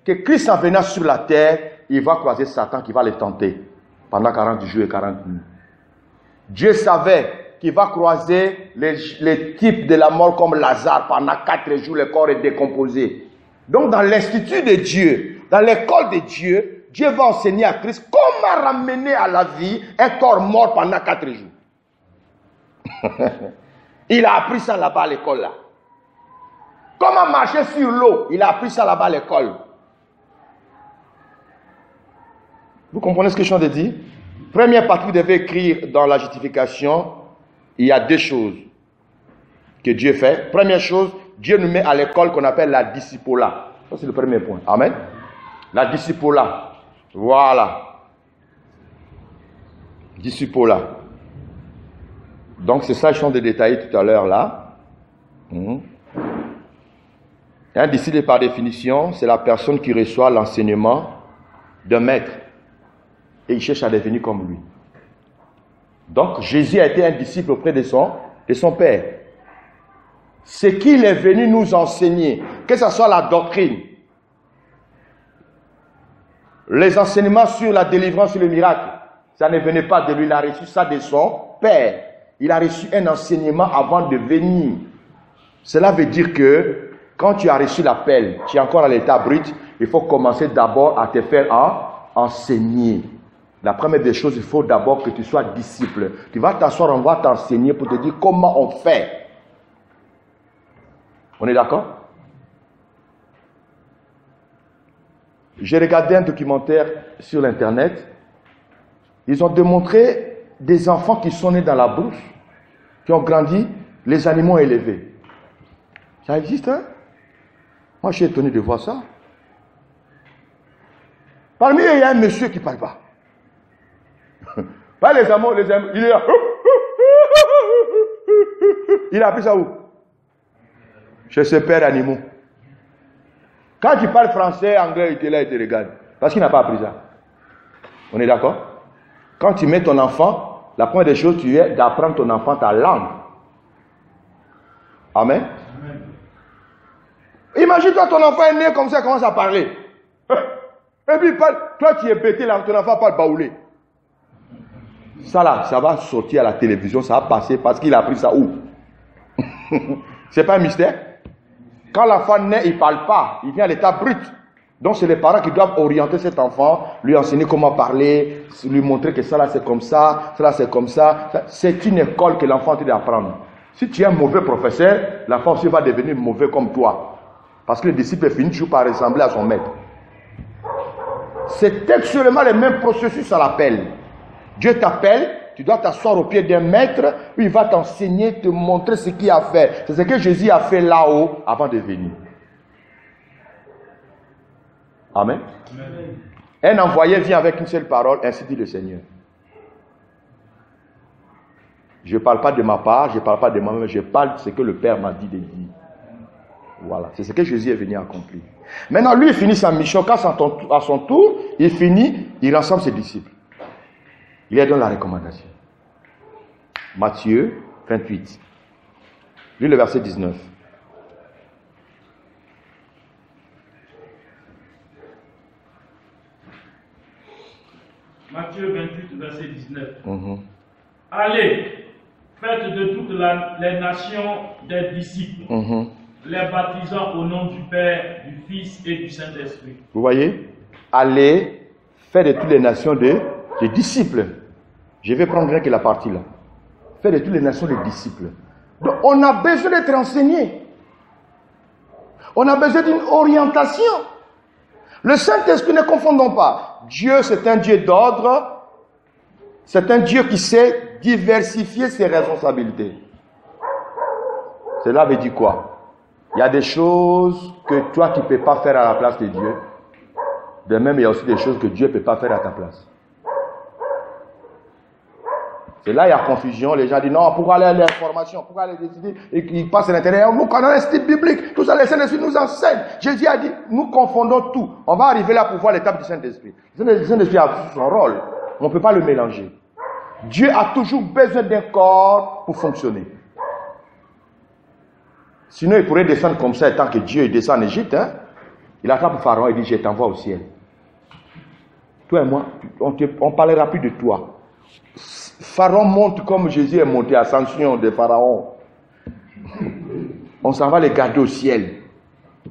que Christ en venant sur la terre, il va croiser Satan qui va le tenter pendant 40 jours et 40 nuits. Dieu savait qu'il va croiser les types de la mort comme Lazare. Pendant 4 jours, le corps est décomposé. Donc dans l'institut de Dieu, dans l'école de Dieu, Dieu va enseigner à Christ comment ramener à la vie un corps mort pendant 4 jours. Il a appris ça là-bas à l'école là. Comment marcher sur l'eau, il a appris ça là-bas à l'école. Vous comprenez ce que je suis en train de dire? Première partie, vous devez écrire dans la justification, il y a 2 choses que Dieu fait. Première chose, Dieu nous met à l'école qu'on appelle la discipola. Ça, c'est le premier point. Amen. La discipola. Voilà. Discipola. Donc, c'est ça, je suis en train de détailler tout à l'heure là. Un disciple, par définition, c'est la personne qui reçoit l'enseignement d'un maître. Et il cherche à devenir comme lui. Donc, Jésus a été un disciple auprès de son Père. Ce qu'il est venu nous enseigner, que ce soit la doctrine, les enseignements sur la délivrance et le miracle, ça ne venait pas de lui, il a reçu ça de son Père. Il a reçu un enseignement avant de venir. Cela veut dire que quand tu as reçu l'appel, tu es encore à l'état brut, il faut commencer d'abord à te faire enseigner. La première des choses, il faut d'abord que tu sois disciple. Tu vas t'asseoir, on va t'enseigner pour te dire comment on fait. On est d'accord? J'ai regardé un documentaire sur l'internet. Ils ont démontré des enfants qui sont nés dans la brousse, qui ont grandi, les animaux élevés. Ça existe, hein? Moi, je suis étonné de voir ça. Parmi eux, il y a un monsieur qui ne parle pas. Pas les animaux, il est là. Il a appris ça où? Chez ce père animaux. Quand tu parles français, anglais, il te là, il te regarde. Parce qu'il n'a pas appris ça. On est d'accord? Quand tu mets ton enfant, la première des choses, tu es d'apprendre ton enfant ta langue. Amen. Imagine-toi, ton enfant est né comme ça, il commence à parler. Et puis, toi, tu es bêté là, ton enfant parle baoulé. Ça là, ça va sortir à la télévision, ça va passer parce qu'il a appris ça où? C'est pas un mystère. Quand l'enfant naît, il ne parle pas, il vient à l'état brut. Donc c'est les parents qui doivent orienter cet enfant, lui enseigner comment parler, lui montrer que ça là c'est comme ça là c'est comme ça. C'est une école que l'enfant a d'apprendre. Si tu es un mauvais professeur, l'enfant aussi va devenir mauvais comme toi. Parce que le disciple finit toujours par ressembler à son maître. C'est textuellement le même processus à l'appel. Dieu t'appelle, tu dois t'asseoir au pied d'un maître, puis il va t'enseigner, te montrer ce qu'il a fait. C'est ce que Jésus a fait là-haut avant de venir. Amen. Amen. Un envoyé vient avec une seule parole, ainsi dit le Seigneur. Je ne parle pas de ma part, je ne parle pas de moi-même, je parle de ce que le Père m'a dit de dire. Voilà, c'est ce que Jésus est venu accomplir. Maintenant, lui, il finit sa mission. Quand à son tour, il finit, il rassemble ses disciples. Il leur donne la recommandation. Matthieu 28. Lis le verset 19. Matthieu 28, verset 19. Allez, faites de toutes les nations des disciples, les baptisant au nom du Père, du Fils et du Saint-Esprit. Vous voyez? Allez, faites de toutes les nations des disciples. Je vais prendre rien que la partie là. Faites de toutes les nations des disciples. Donc, on a besoin d'être enseigné. On a besoin d'une orientation. Le Saint-Esprit, ne confondons pas. Dieu, c'est un Dieu d'ordre. C'est un Dieu qui sait diversifier ses responsabilités. Cela veut dire quoi? Il y a des choses que toi, tu ne peux pas faire à la place de Dieu. De même, il y a aussi des choses que Dieu ne peut pas faire à ta place. Et là, il y a confusion. Les gens disent non, pourquoi aller à l'information? Pourquoi aller décider? Et ils passent à l'intérieur. Nous connaissons un style biblique. Tout ça, le Saint-Esprit nous enseigne. Jésus a dit, nous confondons tout. On va arriver là pour voir l'étape du Saint-Esprit. Le Saint-Esprit a son rôle. On ne peut pas le mélanger. Dieu a toujours besoin d'un corps pour fonctionner. Sinon, il pourrait descendre comme ça, tant que Dieu descend en Égypte. Hein? Il attrape Pharaon et dit, je t'envoie au ciel. Toi et moi, on ne parlera plus de toi. Pharaon monte comme Jésus est monté, ascension de Pharaon. On s'en va les garder au ciel.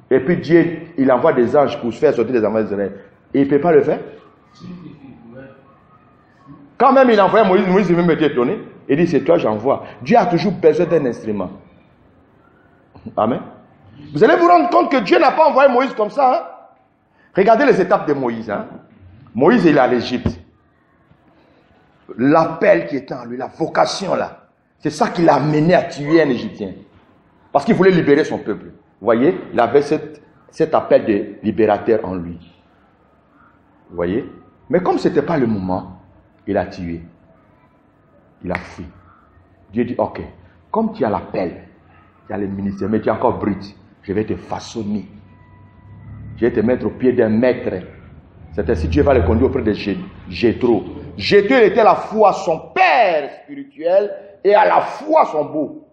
Et puis Dieu, il envoie des anges pour se faire sortir des enfants d'Israël. Et il ne peut pas le faire. Quand même il envoie Moïse, Moïse même était étonné. Il dit, c'est toi j'envoie. Dieu a toujours besoin d'un instrument. Amen. Vous allez vous rendre compte que Dieu n'a pas envoyé Moïse comme ça. Hein? Regardez les étapes de Moïse. Hein? Moïse, il est à l'Égypte. L'appel qui était en lui, la vocation là, c'est ça qui l'a amené à tuer un Égyptien. Parce qu'il voulait libérer son peuple. Vous voyez, il avait cet appel de libérateur en lui. Vous voyez? Mais comme ce n'était pas le moment, il a tué. Il a fui. Dieu dit, ok, comme tu as l'appel, tu as le ministère, mais tu es encore brut, je vais te façonner. Je vais te mettre au pied d'un maître. C'est ainsi que Dieu va le conduire auprès de Jéthro. Jéthro était à la fois son père spirituel et à la fois son beau.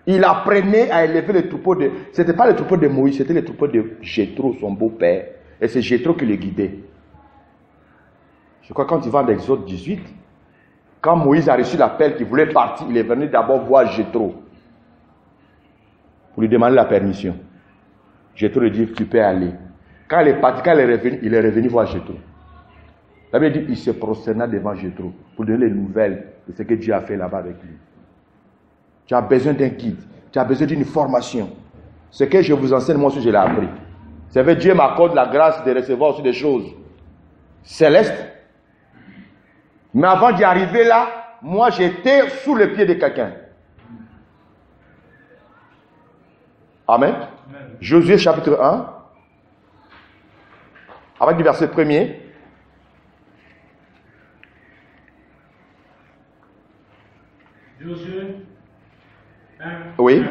Il apprenait à élever les troupeaux de... Ce n'était pas les troupeaux de Moïse, c'était les troupeaux de Jéthro, son beau-père. Et c'est Jéthro qui le guidait. Je crois que quand tu vas dans Exode 18, quand Moïse a reçu l'appel qu'il voulait partir, il est venu d'abord voir Jéthro pour lui demander la permission. Jéthro lui dit, tu peux aller. Quand il est parti, quand il est revenu voir Jéthro. La Bible dit, il se prosterna devant Jéthro pour donner les nouvelles de ce que Dieu a fait là-bas avec lui. Tu as besoin d'un guide, tu as besoin d'une formation. Ce que je vous enseigne, moi aussi je l'ai appris. C'est vrai, Dieu m'accorde la grâce de recevoir aussi des choses célestes. Mais avant d'y arriver là, moi j'étais sous le pied de quelqu'un. Amen. Amen. Josué chapitre 1, avec le verset 1er. Josué 1. Oui.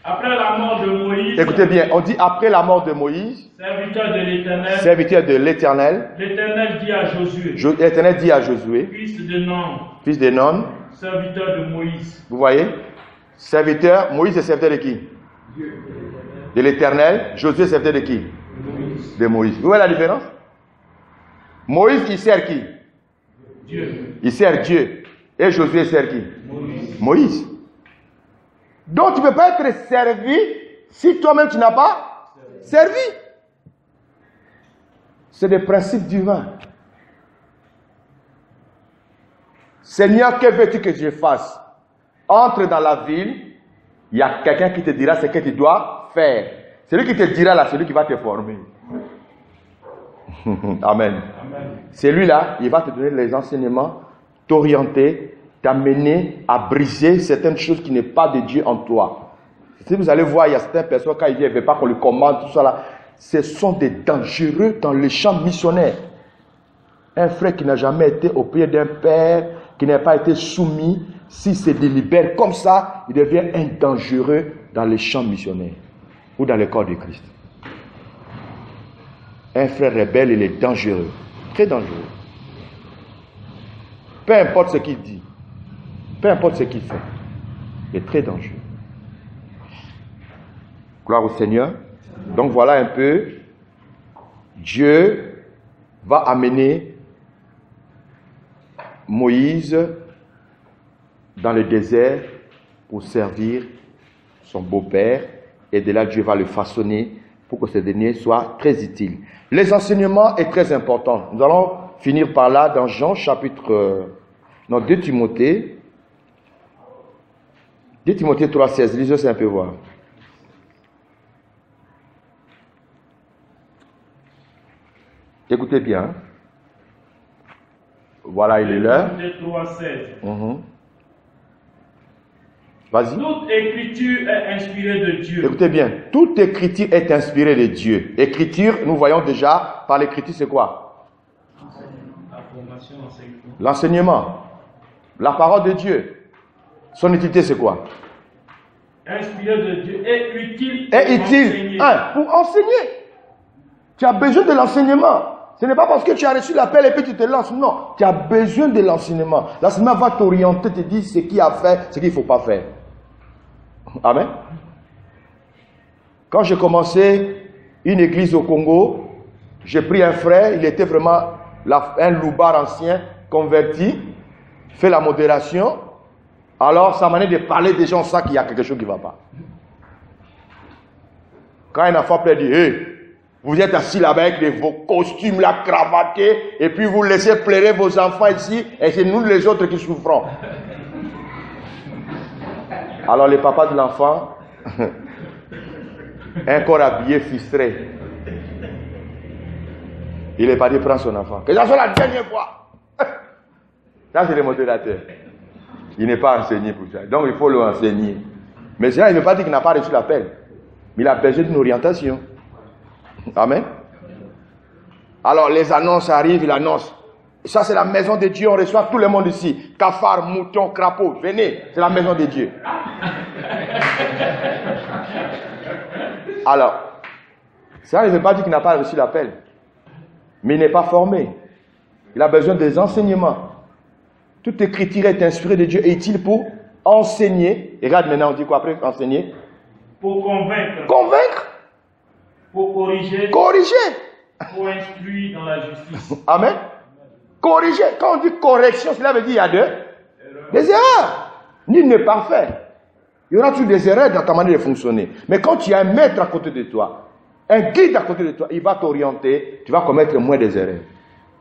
Après la mort de Moïse. Écoutez bien, on dit après la mort de Moïse. Serviteur de l'Éternel. Serviteur de l'Éternel. L'Éternel dit à Josué. L'Éternel dit à Josué. Fils de Nun. Fils de Nun. Serviteur de Moïse. Vous voyez? Serviteur, Moïse est serviteur de qui? De l'Éternel. Josué servait de qui? De Moïse. Vous voyez la différence? Moïse, il sert qui? Dieu. Il sert Dieu. Et Josué sert qui? Moïse. Donc tu ne peux pas être servi si toi-même tu n'as pas servi. C'est des principes divins. Seigneur, que veux-tu que je fasse? Entre dans la ville, il y a quelqu'un qui te dira ce que tu dois faire. Celui qui te dira là, c'est lui qui va te former. Amen. Celui-là, il va te donner les enseignements, t'orienter, t'amener à briser certaines choses qui n'est pas de Dieu en toi. Si vous allez voir, il y a certaines personnes, quand ils viennent, ils ne veulent pas qu'on les commande, tout ça là. Ce sont des dangereux dans le champ missionnaire. Un frère qui n'a jamais été au pied d'un père, qui n'a pas été soumis, s'il se délibère comme ça, il devient un dangereux dans le champ missionnaire ou dans le corps de Christ. Un frère rebelle, il est dangereux, très dangereux. Peu importe ce qu'il dit, peu importe ce qu'il fait, il est très dangereux. Gloire au Seigneur. Donc voilà un peu, Dieu va amener Moïse dans le désert pour servir son beau-père, et de là Dieu va le façonner pour que ce dernier soit très utile. Les enseignements est très important. Nous allons finir par là dans Jean chapitre 2 Timothée 3,16. Lisez ça un peu voir. Écoutez bien. Voilà, il est là. 3,16. Vas-y. Toute écriture est inspirée de Dieu. Écoutez bien. Toute écriture est inspirée de Dieu. Écriture, nous voyons déjà, par l'écriture, c'est quoi? La formation, l'enseignement. L'enseignement. La parole de Dieu. Son utilité, c'est quoi? Inspirée de Dieu est utile. Est utile. Pour enseigner. Tu as besoin de l'enseignement. Ce n'est pas parce que tu as reçu l'appel et puis tu te lances. Non. Tu as besoin de l'enseignement. L'enseignement va t'orienter, te dire ce qu'il y a à faire, ce qu'il ne faut pas faire. Amen. Quand j'ai commencé une église au Congo, j'ai pris un frère, il était vraiment un loupard ancien, converti, fait la modération. Alors, sa manière de parler des gens, on sent qu'il y a quelque chose qui ne va pas. Quand un enfant peut dire, hey, vous êtes assis là-bas avec vos costumes là, cravatés, et puis vous laissez pleurer vos enfants ici, et c'est nous les autres qui souffrons. Alors le papa de l'enfant, un corps habillé, fistré, il est parti prendre son enfant. Que ça soit la dernière fois. Ça c'est le modérateur. Il n'est pas enseigné pour ça. Donc il faut le enseigner. Mais ça, il ne veut pas dire qu'il n'a pas reçu l'appel. Mais il a besoin d'une orientation. Amen. Alors les annonces arrivent, il annonce. Ça c'est la maison de Dieu, on reçoit tout le monde ici. Cafards, moutons, crapauds, venez, c'est la maison de Dieu. Alors, ça ne veut pas dire qu'il n'a pas reçu l'appel. Mais il n'est pas formé. Il a besoin des enseignements. Toute écriture est inspirée de Dieu et utile pour enseigner. Et regarde maintenant, on dit quoi après enseigner? Pour convaincre. Convaincre. Pour corriger. Corriger. Pour instruire dans la justice. Amen. Corriger. Quand on dit correction, cela veut dire qu'il y a des erreurs. Nul n'est parfait. Il y aura toujours des erreurs dans ta manière de fonctionner. Mais quand tu as un maître à côté de toi, un guide à côté de toi, il va t'orienter, tu vas commettre moins des erreurs.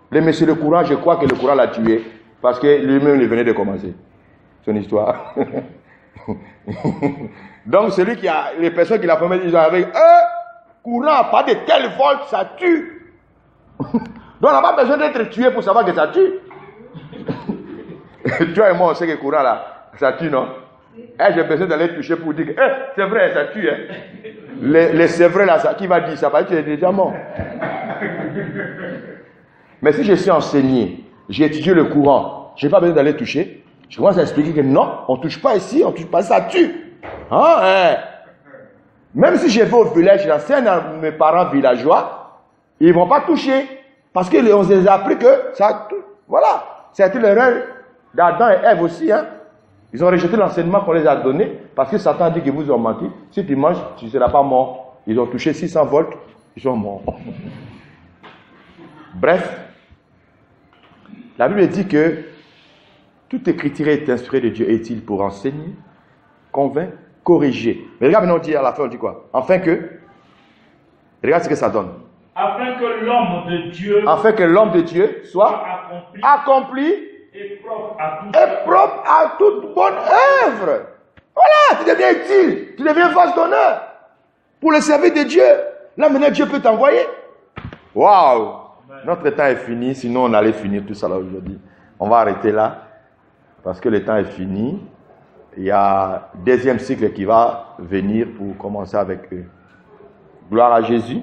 Le monsieur le courant, je crois que le courant l'a tué, parce que lui-même, il venait de commencer son histoire. Donc, celui qui a, les personnes qui l'ont formé, ils ont avec courant, pas de tel vol, ça tue. Donc, on n'a pas besoin d'être tué pour savoir que ça tue. Toi et moi, on sait que courant là, ça tue, non? J'ai besoin d'aller toucher pour dire que c'est vrai, ça tue. Hein. Les c'est vrai là, ça, qui va dire ça? Parce que tu es déjà mort. Mais si je suis enseigné, j'ai étudié le courant, je n'ai pas besoin d'aller toucher. Je commence à expliquer que non, on ne touche pas ici, on ne touche pas, ça tue. Hein? Même si je vais au village, j'enseigne à mes parents villageois, ils ne vont pas toucher. Parce qu'on les a appris que ça tue. Voilà. C'était l'erreur d'Adam et Ève aussi. Hein? Ils ont rejeté l'enseignement qu'on les a donné parce que Satan a dit qu'ils vous ont menti. Si tu manges, tu ne seras pas mort. Ils ont touché 600 volts, ils sont morts. Bref, la Bible dit que toute écriture est inspirée de Dieu et utile pour enseigner, convaincre, corriger. Mais regarde maintenant, on dit à la fin, on dit quoi? Afin que, regarde ce que ça donne. Afin que l'homme de Dieu, soit accompli et propre à toute bonne œuvre. Voilà, tu deviens utile, tu deviens vase d'honneur pour le service de Dieu. Là maintenant Dieu peut t'envoyer. Waouh! Notre temps est fini, sinon on allait finir tout ça là aujourd'hui. On va arrêter là parce que le temps est fini. Il y a un deuxième cycle qui va venir pour commencer avec eux. Gloire à Jésus.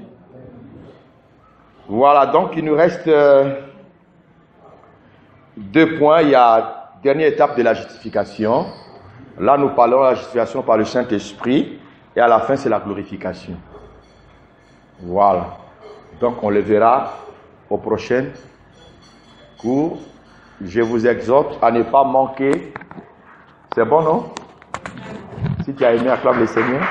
Voilà, donc il nous reste 2 points. Il y a la dernière étape de la justification. Là, nous parlons de la justification par le Saint-Esprit. Et à la fin, c'est la glorification. Voilà. Donc, on le verra au prochain cours. Je vous exhorte à ne pas manquer. C'est bon, non? Si tu as aimé, acclame le Seigneur.